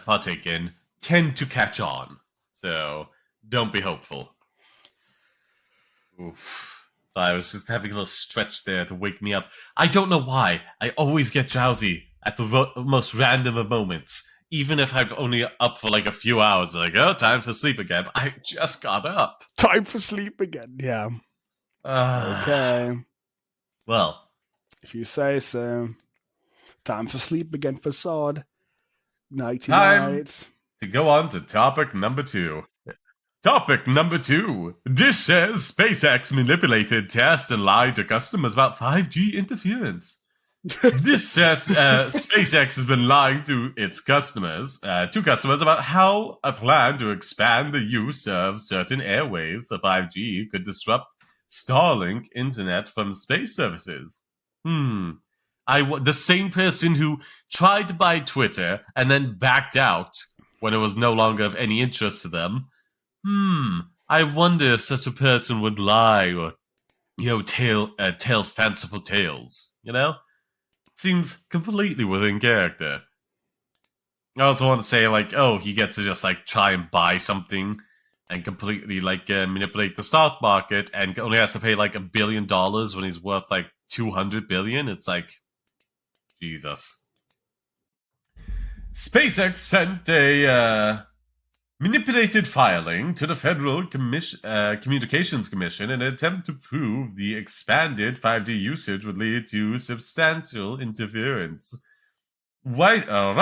partake in tend to catch on. So, don't be hopeful. Oof. So I was just having a little stretch there to wake me up. I don't know why. I always get drowsy at the most random of moments. even if I'm only up for like a few hours, like, oh, time for sleep again. I just got up. Time for sleep again. Yeah. Okay. Well, If you say so. Time for sleep again, facade. Nighty time night. to go on to topic number 2. Topic number 2. Dish says SpaceX manipulated, test, and lied to customers about 5G interference. This says SpaceX has been lying to its customers, about how a plan to expand the use of certain airwaves of 5G could disrupt Starlink internet from space services. The same person who tried to buy Twitter and then backed out when it was no longer of any interest to them. I wonder if such a person would lie or, tell fanciful tales, Seems completely within character. I also want to say, like, oh, he gets to just, like, try and buy something and completely, like, manipulate the stock market and only has to pay, like, $1 billion when he's worth, like, 200 billion. It's like, Jesus. SpaceX sent a manipulated filing to the Federal Communications Commission in an attempt to prove the expanded 5G usage would lead to substantial interference. Writes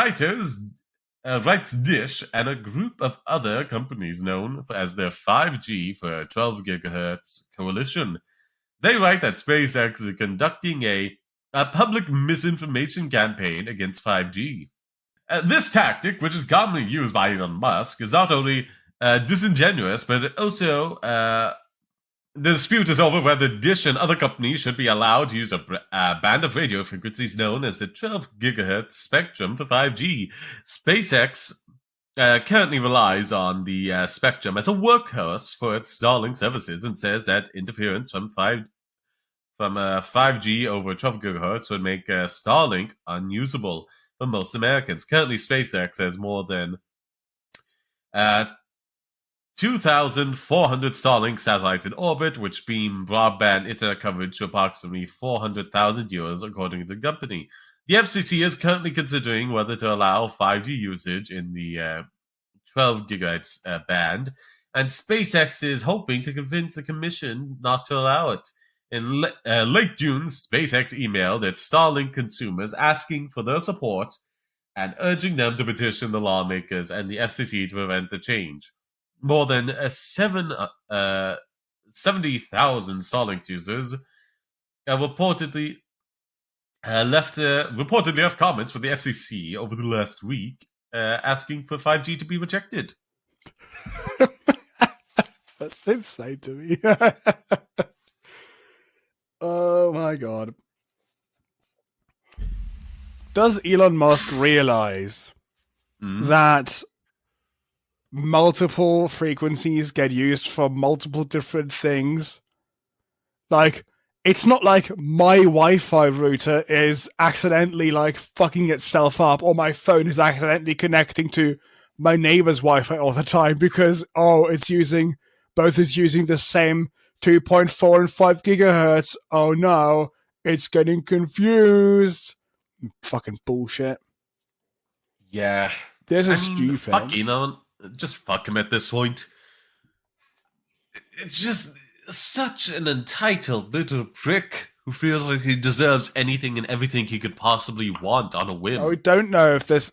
Dish and a group of other companies known as the 5G for 12 gigahertz coalition. They write that SpaceX is conducting a public misinformation campaign against 5G. This tactic, which is commonly used by Elon Musk, is not only disingenuous, but also the dispute is over whether Dish and other companies should be allowed to use a band of radio frequencies known as the 12 gigahertz spectrum for 5G. SpaceX currently relies on the spectrum as a workhorse for its Starlink services and says that interference from 5G over 12 gigahertz would make Starlink unusable for most Americans. Currently, SpaceX has more than 2,400 Starlink satellites in orbit, which beam broadband internet coverage to approximately 400,000 users, according to the company. The FCC is currently considering whether to allow 5G usage in the 12 gigahertz band, and SpaceX is hoping to convince the commission not to allow it. In late June, SpaceX emailed its Starlink consumers asking for their support and urging them to petition the lawmakers and the FCC to prevent the change. More than 70,000 Starlink users reportedly left comments with the FCC over the last week asking for 5G to be rejected. That's insane to me. Oh my god. Does Elon Musk realize that multiple frequencies get used for multiple different things? Like, it's not like my Wi-Fi router is accidentally like fucking itself up, or my phone is accidentally connecting to my neighbor's Wi-Fi all the time because it's using the same 2.4 and 5 gigahertz. Oh no, it's getting confused. Fucking bullshit. Yeah. This is stupid. Fuck just fuck him at this point. It's just such an entitled little prick who feels like he deserves anything and everything he could possibly want on a whim. We don't know if this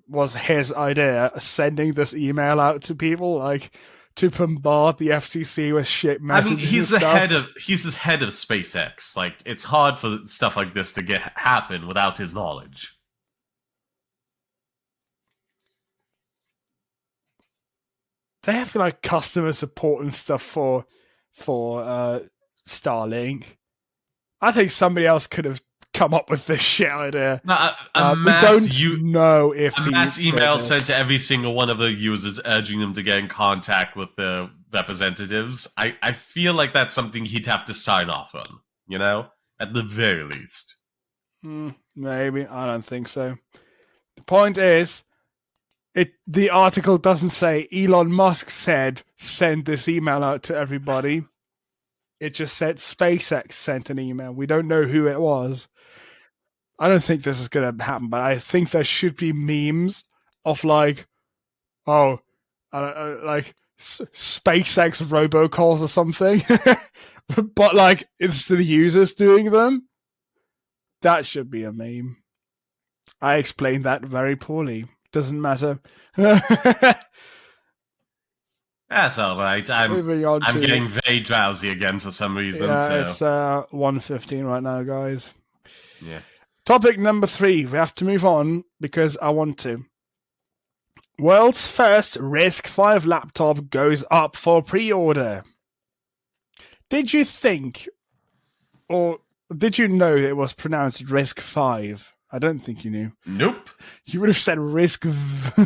was his idea, sending this email out to people, like, to bombard the FCC with shit messages. I mean, he's the head of SpaceX. Like, it's hard for stuff like this to happen without his knowledge. They have like customer support and stuff for Starlink. I think somebody else could have come up with this shit idea. No, we don't know if a mass email sent to every single one of the users urging them to get in contact with the representatives. I feel like that's something he'd have to sign off on, at the very least. Maybe. I don't think so. The point is, the article doesn't say Elon Musk said send this email out to everybody. It just said SpaceX sent an email. We don't know who it was. I don't think this is going to happen, but I think there should be memes of like, like SpaceX robocalls or something, but like it's the users doing them. That should be a meme. I explained that very poorly. Doesn't matter. That's all right. I'm Moving on to getting very drowsy again for some reason. yeah, so it's 1:15 right now, guys. yeah. Topic number 3. We have to move on because I want to. World's first RISC-V laptop goes up for pre-order. Did you think, or did you know it was pronounced RISC-V? I don't think you knew. Nope. You would have said RISC-V.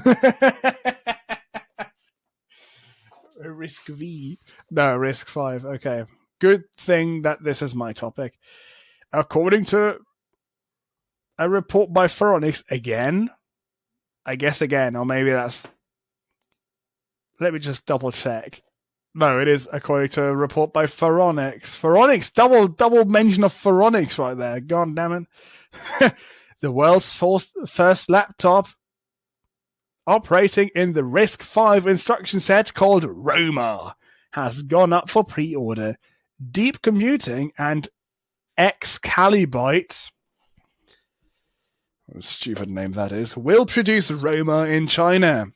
RISC-V. No, RISC-V. Okay. Good thing that this is my topic. According to a report by Phoronix again, I guess again, or maybe that's... Let me just double check. No, it is according to a report by Phoronix. Phoronix, double mention of Phoronix right there. God damn it. The world's first laptop operating in the RISC-V instruction set called Roma has gone up for pre-order. Deep Computing and Excalibite, what a stupid name that is, will produce Roma in China.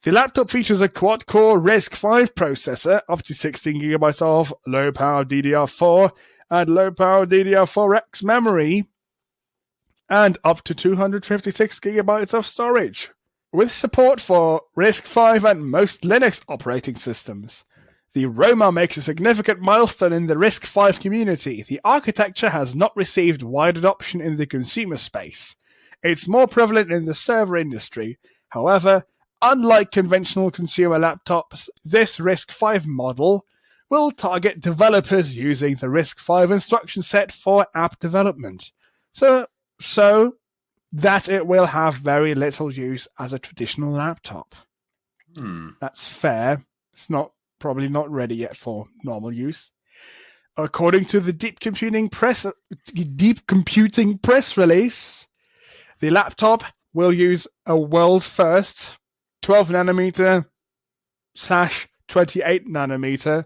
The laptop features a quad-core RISC-V processor, up to 16GB of low-power DDR4 and low-power DDR4X memory, and up to 256GB of storage, with support for RISC-V and most Linux operating systems. The Roma makes a significant milestone in the RISC-V community. The architecture has not received wide adoption in the consumer space. It's more prevalent in the server industry. However, unlike conventional consumer laptops, this RISC-V model will target developers using the RISC-V instruction set for app development. So that it will have very little use as a traditional laptop. That's fair. It's probably not ready yet for normal use. According to the Deep Computing press release, the laptop will use a world's first 12nm/28nm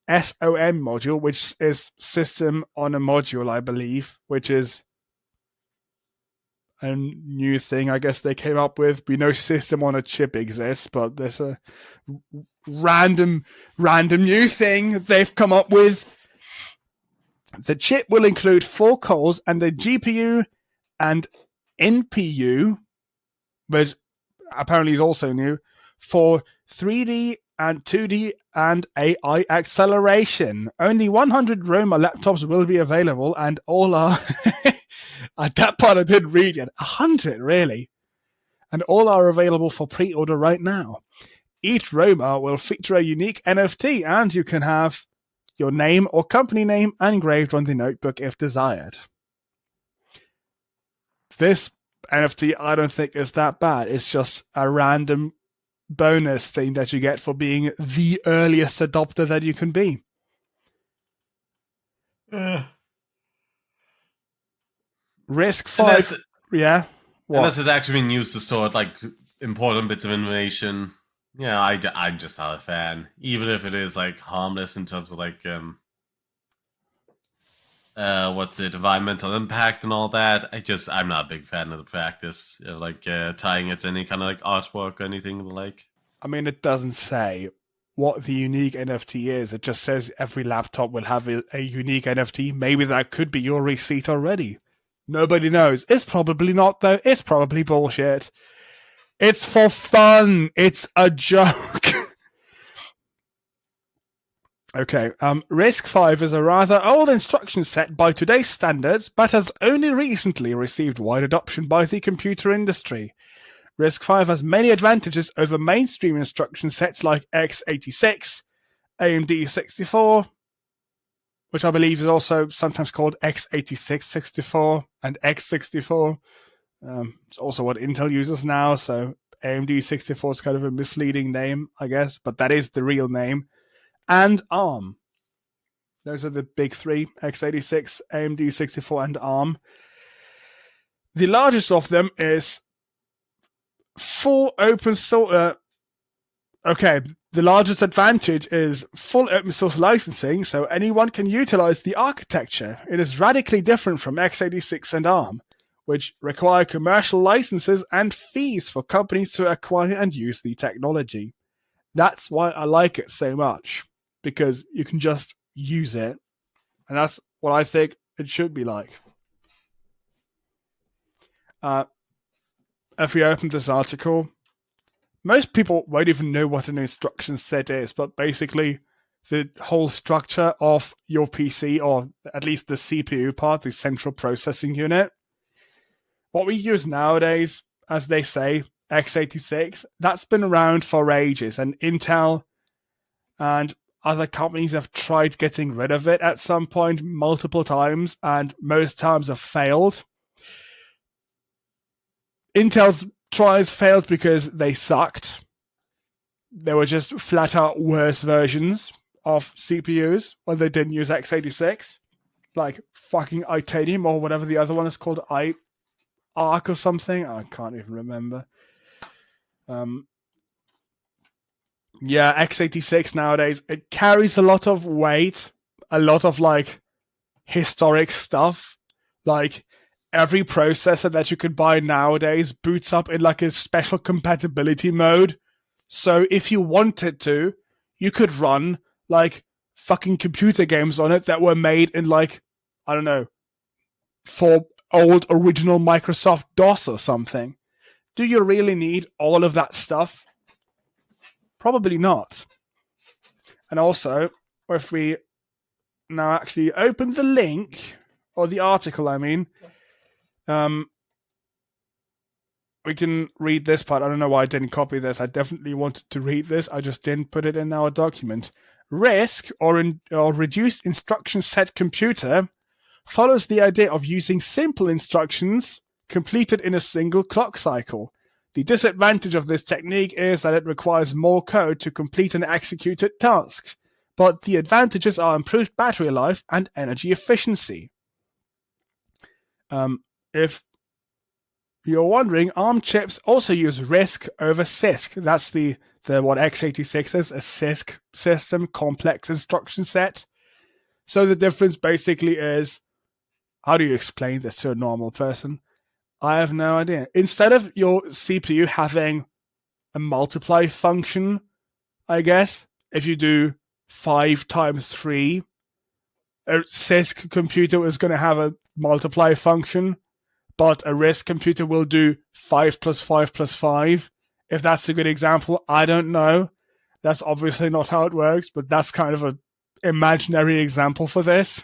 SOM module, which is system on a module, I believe, which is a new thing I guess they came up with. We know system on a chip exists, but there's a random new thing they've come up with. The chip will include 4 cores and a GPU and NPU, which apparently is also new, for 3D and 2D and AI acceleration. Only 100 Roma laptops will be available, and all are... At that part I didn't read yet. 100, really? And all are available for pre-order right now. Each Roma will feature a unique NFT, and you can have your name or company name engraved on the notebook if desired. This NFT I don't think is that bad. It's just a random bonus thing that you get for being the earliest adopter that you can be. RISC-V, yeah. What? Unless it's actually being used to store like important bits of information. Yeah, I'm just not a fan. Even if it is like harmless in terms of like environmental impact and all that. I'm not a big fan of the practice of like tying it to any kind of like artwork or anything like. I mean, it doesn't say what the unique NFT is. It just says every laptop will have a unique NFT. Maybe that could be your receipt already. Nobody knows. It's probably not, though. It's probably bullshit. It's for fun. It's a joke. Okay. RISC-V is a rather old instruction set by today's standards, but has only recently received wide adoption by the computer industry. RISC-V has many advantages over mainstream instruction sets like x86, AMD 64, which I believe is also sometimes called x86 64 and x64. It's also what Intel uses now, so AMD 64 is kind of a misleading name, I guess, but that is the real name. And ARM. Those are the big three, x86, AMD 64, and ARM. The largest of them is full open source. Okay, the largest advantage is full open source licensing, so anyone can utilize the architecture. It is radically different from x86 and ARM, which require commercial licenses and fees for companies to acquire and use the technology. That's why I like it so much, because you can just use it, and that's what I think it should be like. If we open this article, most people won't even know what an instruction set is, but basically the whole structure of your PC, or at least the CPU part, the central processing unit, what we use nowadays, as they say, x86, that's been around for ages, and Intel and other companies have tried getting rid of it at some point multiple times, and most times have failed. Intel's tries failed because they sucked. They were just flat out worse versions of CPUs when they didn't use x86. Like fucking Itanium or whatever the other one is called, Arc or something. I can't even remember. Yeah, x86 nowadays, it carries a lot of weight, a lot of like historic stuff. Like every processor that you could buy nowadays boots up in like a special compatibility mode. So if you wanted to, you could run like fucking computer games on it that were made in like, I don't know, for old original Microsoft DOS or something. Do you really need all of that stuff? Probably not. And also, if we now actually open the link, or the article, I mean, we can read this part. I don't know why I didn't copy this. I definitely wanted to read this. I just didn't put it in our document. RISC, or Reduced Instruction Set Computer, follows the idea of using simple instructions completed in a single clock cycle. The disadvantage of this technique is that it requires more code to complete an executed task, but the advantages are improved battery life and energy efficiency. If you're wondering, ARM chips also use RISC over CISC. That's the what x86 is, a CISC system, complex instruction set. So the difference basically is, how do you explain this to a normal person? I have no idea. Instead of your CPU having a multiply function, I guess, if you do 5 times 3, a CISC computer is going to have a multiply function, but a RISC computer will do 5 plus 5 plus 5. If that's a good example, I don't know. That's obviously not how it works, but that's kind of an imaginary example for this.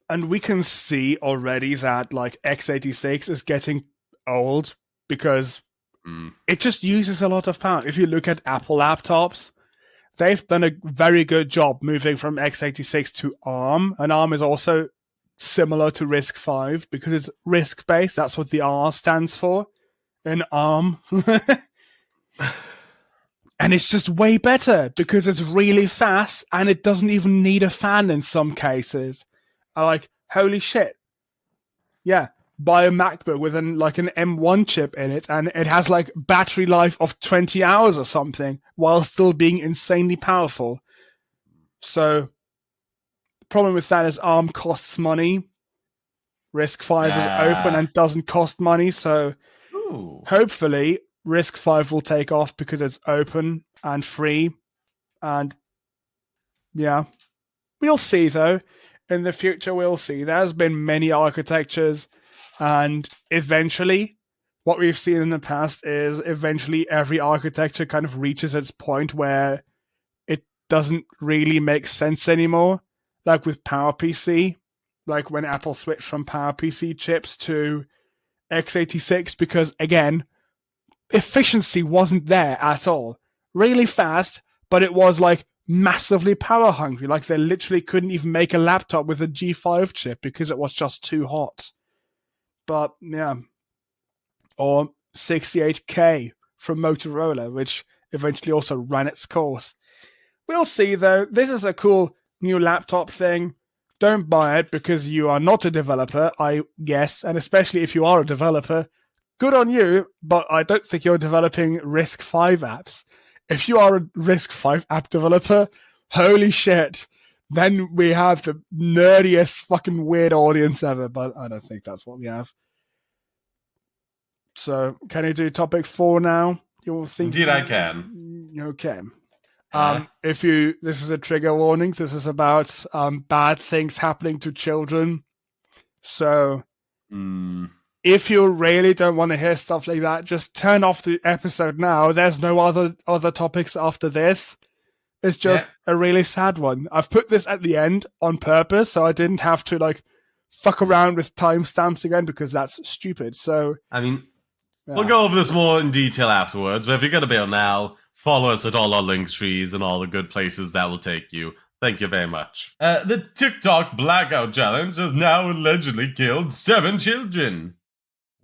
And we can see already that like x86 is getting old because it just uses a lot of power. If you look at Apple laptops, they've done a very good job moving from x86 to ARM, and ARM is also similar to RISC-V because it's RISC-based. That's what the R stands for in ARM. And it's just way better because it's really fast and it doesn't even need a fan in some cases. Like, holy shit. Yeah, buy a MacBook with an M1 chip in it, and it has like battery life of 20 hours or something while still being insanely powerful. So the problem with that is ARM costs money. RISC-V is open and doesn't cost money, so hopefully RISC-V will take off because it's open and free. And yeah, we'll see though. In the future, we'll see. There's been many architectures, and eventually, what we've seen in the past is eventually every architecture kind of reaches its point where it doesn't really make sense anymore. Like with PowerPC, like when Apple switched from PowerPC chips to x86, because again, efficiency wasn't there at all. Really fast, but it was like massively power hungry. Like they literally couldn't even make a laptop with a G5 chip because it was just too hot. But yeah. Or 68K from Motorola, which eventually also ran its course. We'll see though. This is a cool new laptop thing. Don't buy it because you are not a developer, I guess. And especially if you are a developer, good on you, but I don't think you're developing Risk 5 apps. If you are a Risk 5 app developer, holy shit, then we have the nerdiest fucking weird audience ever, but I don't think that's what we have. So, can you do topic 4 now? You're thinking. Indeed, I can. Okay. This is a trigger warning. This is about bad things happening to children. So, if you really don't want to hear stuff like that, just turn off the episode now. There's no other topics after this. It's just a really sad one. I've put this at the end on purpose, so I didn't have to like fuck around with timestamps again because that's stupid. So, I mean, we'll go over this more in detail afterwards. But if you're gonna bail now, follow us at all our link trees and all the good places that will take you. Thank you very much. The TikTok Blackout Challenge has now allegedly killed 7 children.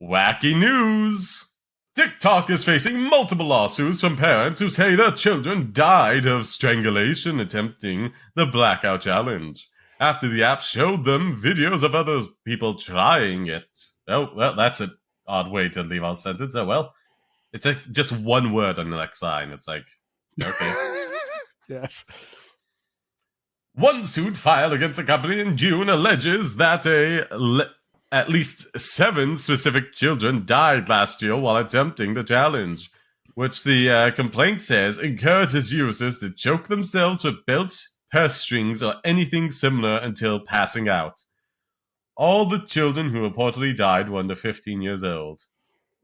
Wacky news! TikTok is facing multiple lawsuits from parents who say their children died of strangulation attempting the Blackout Challenge, after the app showed them videos of other people trying it. Oh, well, that's an odd way to leave our sentence. Oh, well. It's just one word on the next line. It's like, okay. Yes. One suit filed against the company in June alleges that at least 7 specific children died last year while attempting the challenge, which the complaint says encourages users to choke themselves with belts, purse strings, or anything similar until passing out. All the children who reportedly died were under 15 years old.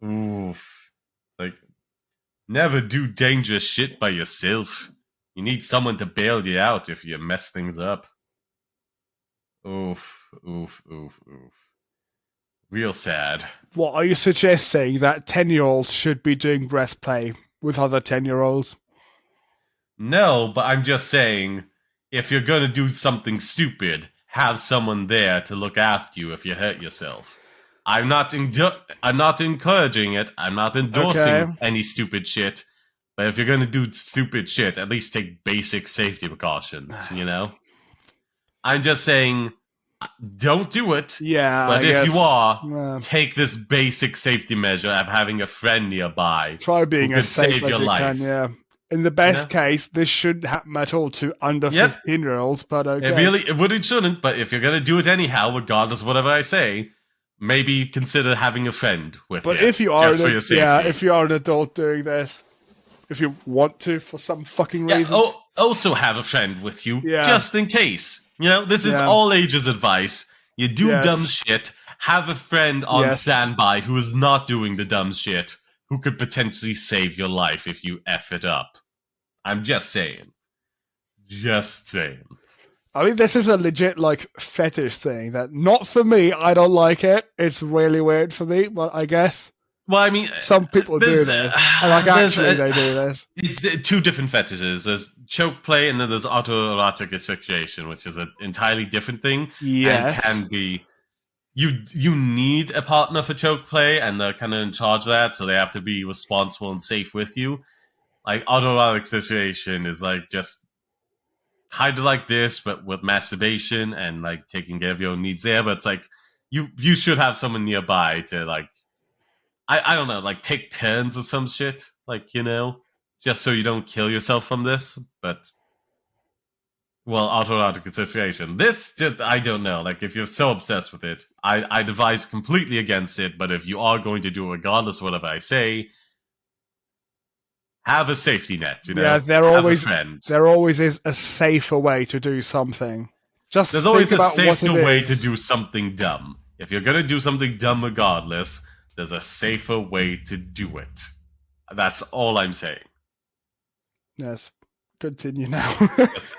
Oof. It's like, never do dangerous shit by yourself. You need someone to bail you out if you mess things up. Oof, oof, oof, oof. Real sad. What are you suggesting that 10-year-olds should be doing breath play with other 10-year-olds? No, but I'm just saying, if you're gonna do something stupid, have someone there to look after you if you hurt yourself. I'm not encouraging it. I'm not endorsing any stupid shit. But if you're gonna do stupid shit, at least take basic safety precautions, you know? I'm just saying, don't do it. Yeah, but I if guess, you are, take this basic safety measure of having a friend nearby. Try being who as could safe save as your you life. can, yeah. In the best case, this shouldn't happen at all to under 15-year-olds, but okay. It shouldn't, but if you're going to do it anyhow, regardless of whatever I say, maybe consider having a friend with you. But if you are, for your safety. if you are an adult doing this, if you want to for some fucking reason. Also have a friend with you, just in case. You know, this is all ages advice. You do dumb shit, have a friend on standby who is not doing the dumb shit, who could potentially save your life if you F it up. I'm just saying. Just saying. I mean, this is a legit, like, fetish thing that, not for me, I don't like it. It's really weird for me, but I guess. Well, I mean, some people do this. Like, actually, they do this. It's 2 different fetishes. There's choke play, and then there's autoerotic asphyxiation, which is an entirely different thing. Yes. And can be... You need a partner for choke play, and they're kind of in charge of that, so they have to be responsible and safe with you. Like, autoerotic asphyxiation is, like, just kind of like this, but with masturbation and, like, taking care of your own needs there. But it's like, you should have someone nearby to, like... I don't know, like, take turns or some shit, like, you know, just so you don't kill yourself from this, but, well, autoerotic asphyxiation. This, just, I don't know, like, if you're so obsessed with it, I advise completely against it, but if you are going to do it, regardless of whatever I say, have a safety net, you know, yeah, there always is a safer way to do something. There's always a safer way to do something dumb. If you're going to do something dumb regardless... There's a safer way to do it. That's all I'm saying. Yes. Continue now.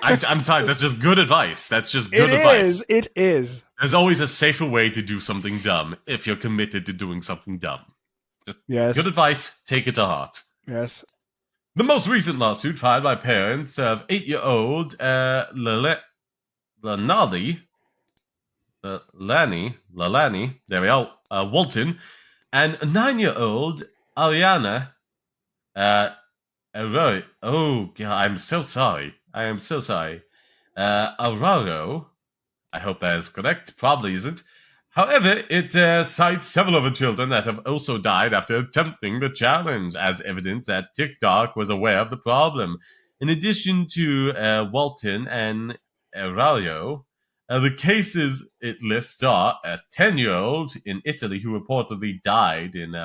I'm tired. That's just good advice. That's just good advice. It is. There's always a safer way to do something dumb if you're committed to doing something dumb. Just good advice. Take it to heart. Yes. The most recent lawsuit filed by parents of 8-year-old Lalani, there we are, Walton, and 9-year-old Ariana Arroyo. Oh, God, I'm so sorry. Araro, I hope that is correct. Probably isn't. However, it cites several other children that have also died after attempting the challenge as evidence that TikTok was aware of the problem. In addition to Walton and Rayo, the cases it lists are a 10-year-old in Italy who reportedly died in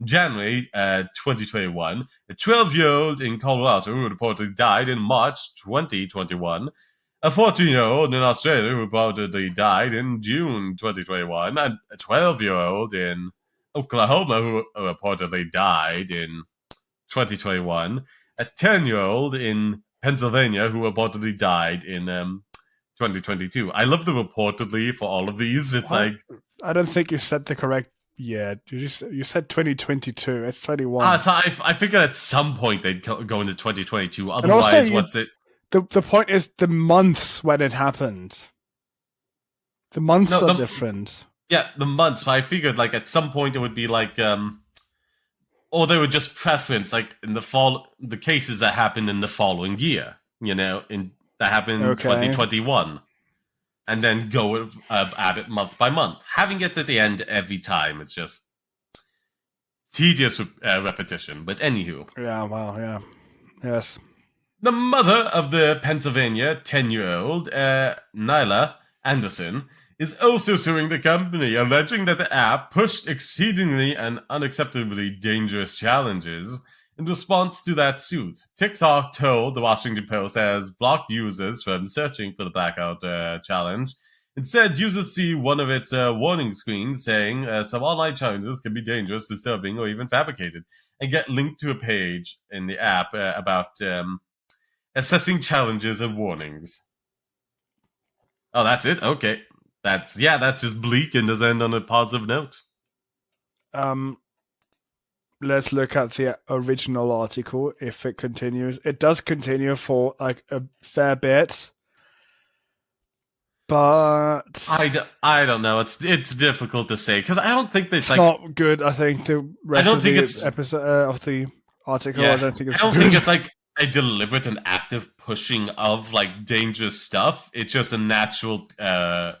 January 2021, a 12-year-old in Colorado who reportedly died in March 2021, a 14-year-old in Australia who reportedly died in June 2021, and a 12-year-old in Oklahoma who reportedly died in 2021, a 10-year-old in Pennsylvania who reportedly died in 2022. I love the reportedly for all of these. It's What? like, I don't think you said the correct. Yeah, you said 2022. It's 21. so I figured at some point they'd go into 2022. And also, Otherwise, what's it? the point is the months when it happened. The months are different. Yeah, the months. But I figured like at some point it would be like, or they would just preference like in the fall, the cases that happened in the following year. That happened in 2021, and then go at it month by month, having it at the end every time. It's just tedious repetition. But anywho, Yeah. Wow. Yeah. Yes. the mother of the Pennsylvania 10-year-old, Nyla Anderson, is also suing the company, alleging that the app pushed exceedingly and unacceptably dangerous challenges. In response to that suit, TikTok told the Washington Post has blocked users from searching for the blackout challenge. Instead, users see one of its warning screens saying some online challenges can be dangerous, disturbing, or even fabricated, and get linked to a page in the app about assessing challenges and warnings. Oh, that's it? Okay. That's just bleak and does end on a positive note. Let's look at the original article if it continues. It does continue for like a fair bit. But I don't know. It's difficult to say because I don't think it's not good. I think the rest of the episode of the article. Yeah, I don't think it's. I don't think it's like a deliberate and active pushing of like dangerous stuff. It's just a natural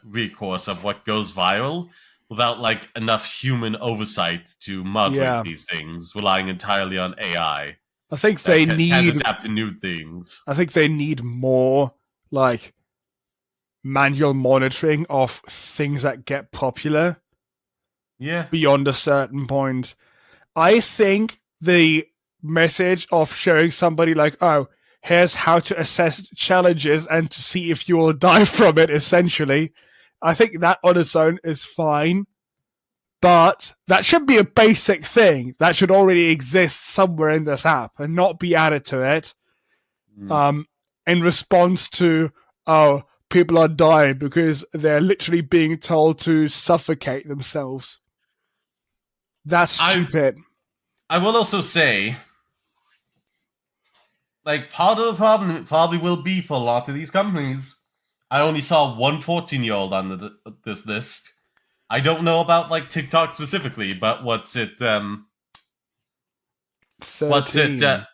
recourse of what goes viral without like enough human oversight to moderate these things, relying entirely on AI. I think they need adapt to new things. I think they need more like manual monitoring of things that get popular. Yeah. Beyond a certain point. I think the message of showing somebody like, oh, here's how to assess challenges and to see if you will die from it, essentially. I think that on its own is fine. But that should be a basic thing that should already exist somewhere in this app and not be added to it. In response to, oh, people are dying because they're literally being told to suffocate themselves. That's stupid. I will also say, like, part of the problem probably will be for a lot of these companies. I only saw one 14-year-old on this list. I don't know about, like, TikTok specifically, but what's it, 13.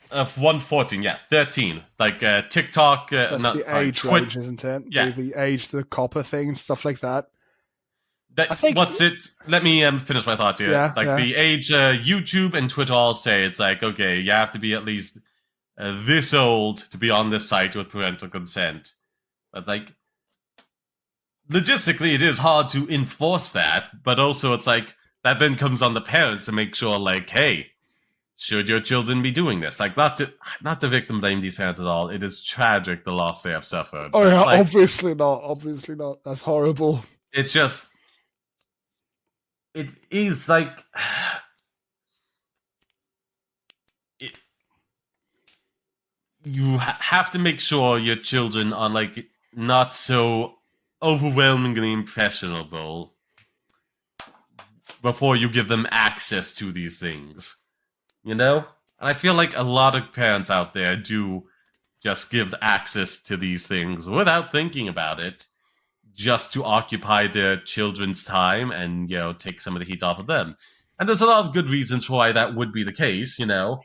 Of 114, yeah, 13. Like TikTok, that's the age range, isn't it? Yeah, the age, the copper thing, stuff like that. I think let me finish my thoughts here. Yeah, the age, YouTube and Twitter all say it's like, okay, you have to be at least this old to be on this site with parental consent. But like, logistically, it is hard to enforce that. But also, it's like that then comes on the parents to make sure, like, hey, should your children be doing this? Like, not to victim blame these parents at all. It is tragic the loss they have suffered. Oh yeah, like, obviously not. That's horrible. It's just, it is like, you have to make sure your children are like not so overwhelmingly impressionable before you give them access to these things. You know? And I feel like a lot of parents out there do just give access to these things without thinking about it, just to occupy their children's time and, you know, take some of the heat off of them. And there's a lot of good reasons why that would be the case, you know?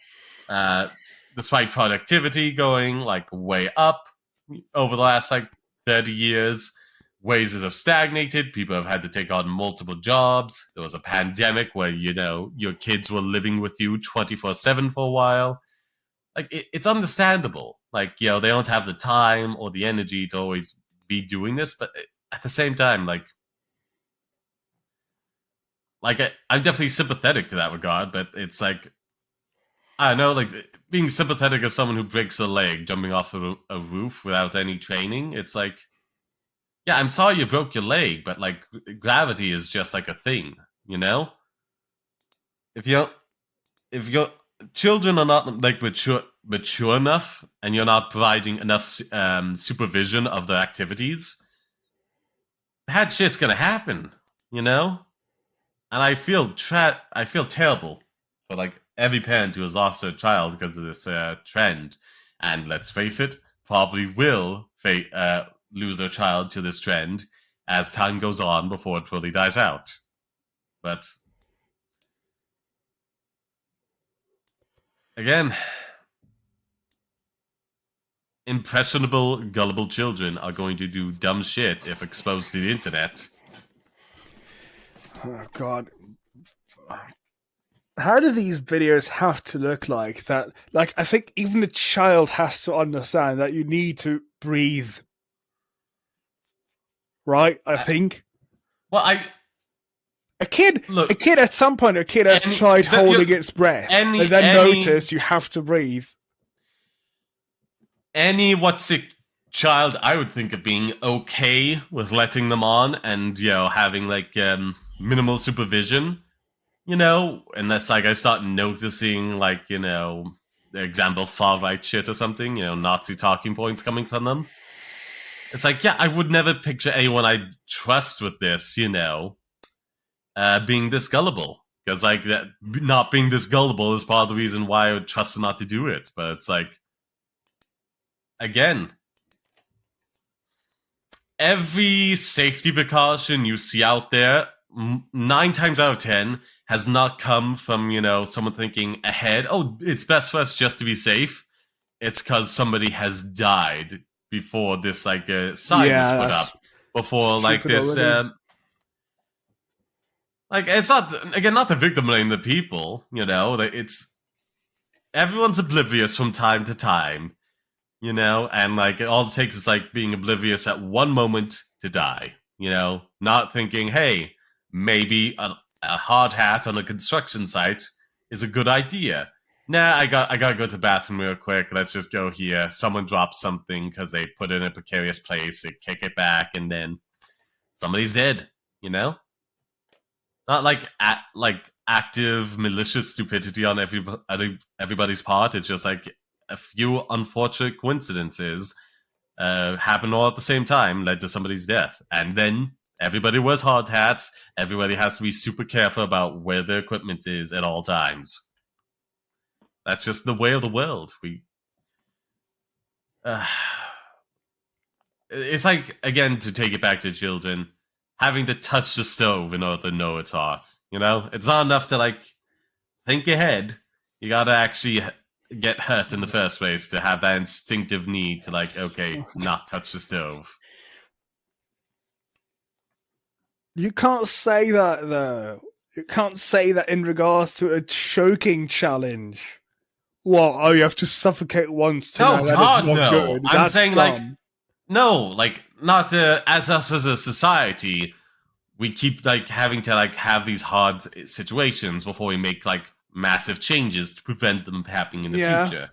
Despite productivity going, like, way up over the last, like, 30 years, wages have stagnated. People have had to take on multiple jobs. There was a pandemic where, your kids were living with you 24/7 for a while. Like, it's understandable. Like, they don't have the time or the energy to always be doing this. But at the same time, I'm definitely sympathetic to that regard. But it's like, I don't know, like, being sympathetic of someone who breaks a leg jumping off a roof without any training. It's like, yeah, I'm sorry you broke your leg, but like, gravity is just like a thing, If your children are not like mature enough, and you're not providing enough supervision of their activities, bad shit's gonna happen, And I feel terrible for like every parent who has lost their child because of this trend, and let's face it, probably will lose their child to this trend as time goes on before it fully dies out. But again, impressionable, gullible children are going to do dumb shit if exposed to the internet. Oh God. How do these videos have to look like that? Like, I think even a child has to understand that you need to breathe. Right? I think. Well, a kid at some point, has tried holding its breath and then noticed you have to breathe. Any child, I would think of being okay with letting them on and, having like minimal supervision, unless like I start noticing like, example, far-right shit or something, Nazi talking points coming from them. It's like, yeah, I would never picture anyone I trust with this, being this gullible. Because, like, that not being this gullible is part of the reason why I would trust them not to do it. But it's like, again, every safety precaution you see out there, 9 times out of 10, has not come from, someone thinking ahead, oh, it's best for us just to be safe. It's because somebody has died before this like sign is put up, before like this like, it's not to victim blame the people, it's everyone's oblivious from time to time, and like all it takes is like being oblivious at one moment to die, not thinking, hey, maybe a hard hat on a construction site is a good idea. Nah, I gotta go to the bathroom real quick. Let's just go here. Someone drops something because they put it in a precarious place. They kick it back, and then somebody's dead. Not like active malicious stupidity on everybody's part. It's just like a few unfortunate coincidences happen all at the same time, led to somebody's death, and then everybody wears hard hats. Everybody has to be super careful about where their equipment is at all times. That's just the way of the world. It's like, again, to take it back to children, having to touch the stove in order to know it's hot. It's not enough to like think ahead. You gotta actually get hurt in the first place to have that instinctive need to like, okay, not touch the stove. You can't say that though. You can't say that in regards to a choking challenge. What? Oh, you have to suffocate once to know that is not good. I'm saying dumb. Not as us as a society, we keep like having to like have these hard situations before we make like massive changes to prevent them happening in the future.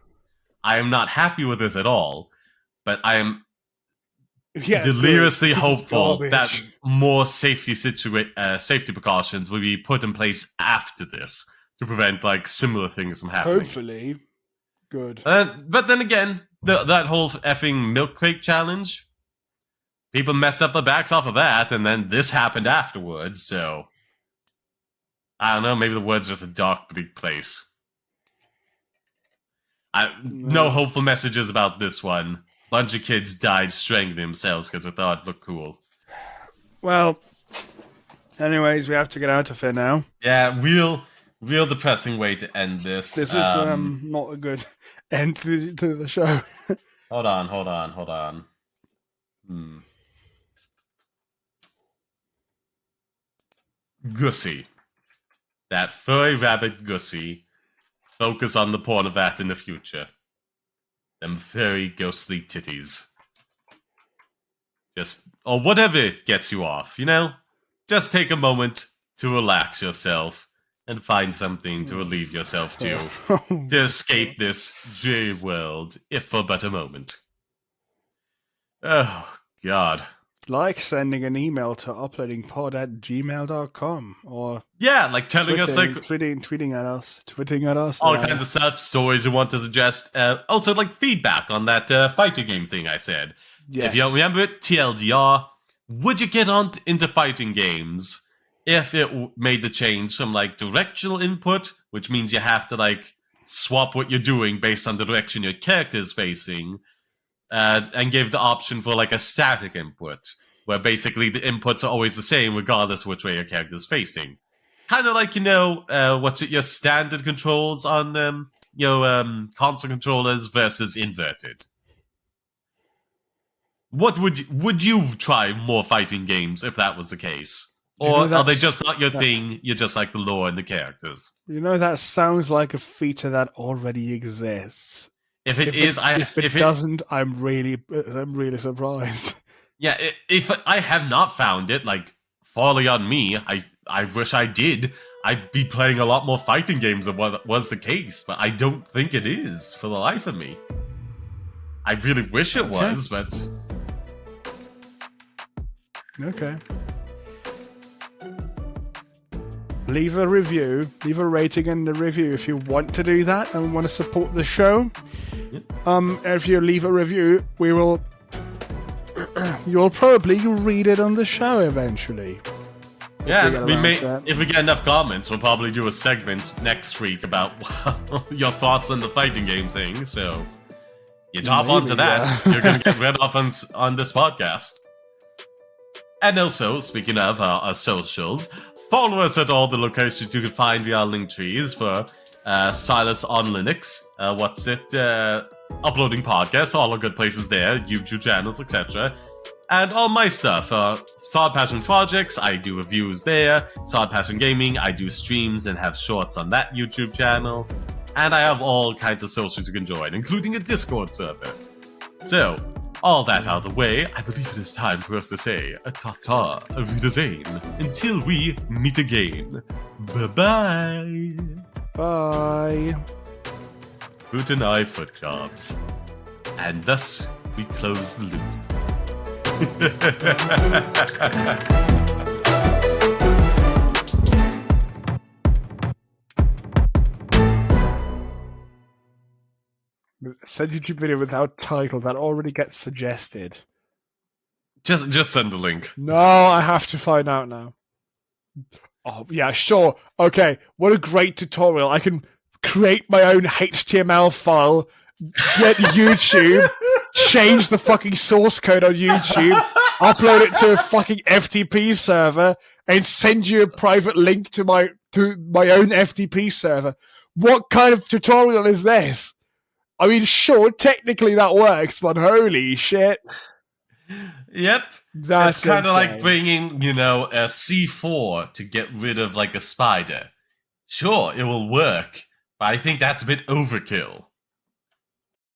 I am not happy with this at all, but I am deliriously hopeful that more safety precautions will be put in place after this to prevent like similar things from happening. Hopefully. Good. But then again, that whole effing milk crate challenge, people messed up their backs off of that, and then this happened afterwards, so I don't know, maybe the world's just a dark, bleak place. No hopeful messages about this one. Bunch of kids died strangling themselves because they thought it looked cool. Well, anyways, we have to get out of here now. Yeah, real depressing way to end this. This is not a good end to the show. Hold on. Gussie. That furry rabbit Gussie. Focus on the porn of that in the future. Them very ghostly titties. Or whatever gets you off, Just take a moment to relax yourself and find something to relieve yourself to escape this dreary world, if for but a moment. Oh, God. Like sending an email to uploadingpod@gmail.com or like telling us tweeting at us, all kinds of stuff, stories you want to suggest. Also, feedback on that fighting game thing I said. Yes. If you don't remember it, TLDR, would you get into fighting games if it made the change from directional input, which means you have to swap what you're doing based on the direction your character is facing, and give the option for a static input, where basically the inputs are always the same regardless of which way your character is facing. Kind of your standard controls on console controllers versus inverted. What would you try more fighting games if that was the case? Or are they just not your thing? You just like the lore and the characters. That sounds like a feature that already exists. If it doesn't, I'm really surprised. Yeah, if I have not found it, folly on me. I wish I did. I'd be playing a lot more fighting games than what was the case, but I don't think it is for the life of me. I really wish it was, but okay. Leave a review, leave a rating and a review if you want to do that and want to support the show. If you leave a review, you'll probably read it on the show eventually. Yeah, if we get enough comments, we'll probably do a segment next week about your thoughts on the fighting game thing. So you hop onto that, you're going to get read off on this podcast. And also, speaking of our socials, follow us at all the locations you can find via our link trees for Silas on Linux, uploading podcasts, all the good places there, YouTube channels, etc. And all my stuff, Solid Passion Projects, I do reviews there, Solid Passion Gaming, I do streams and have shorts on that YouTube channel, and I have all kinds of socials you can join, including a Discord server. So, all that out of the way, I believe it is time for us to say ta-ta, auf Wiedersehen, until we meet again. Bye-bye. Bye. Boot and I foot jobs. And thus, we close the loop. Send YouTube video without title that already gets suggested. Just send the link. No, I have to find out now. Oh yeah, sure. Okay, what a great tutorial. I can create my own HTML file, get YouTube, change the fucking source code on YouTube, upload it to a fucking FTP server, and send you a private link to my own FTP server. What kind of tutorial is this? I mean, sure, technically that works, but holy shit. Yep. That's it's kind of like bringing, a C4 to get rid of a spider. Sure, it will work, but I think that's a bit overkill.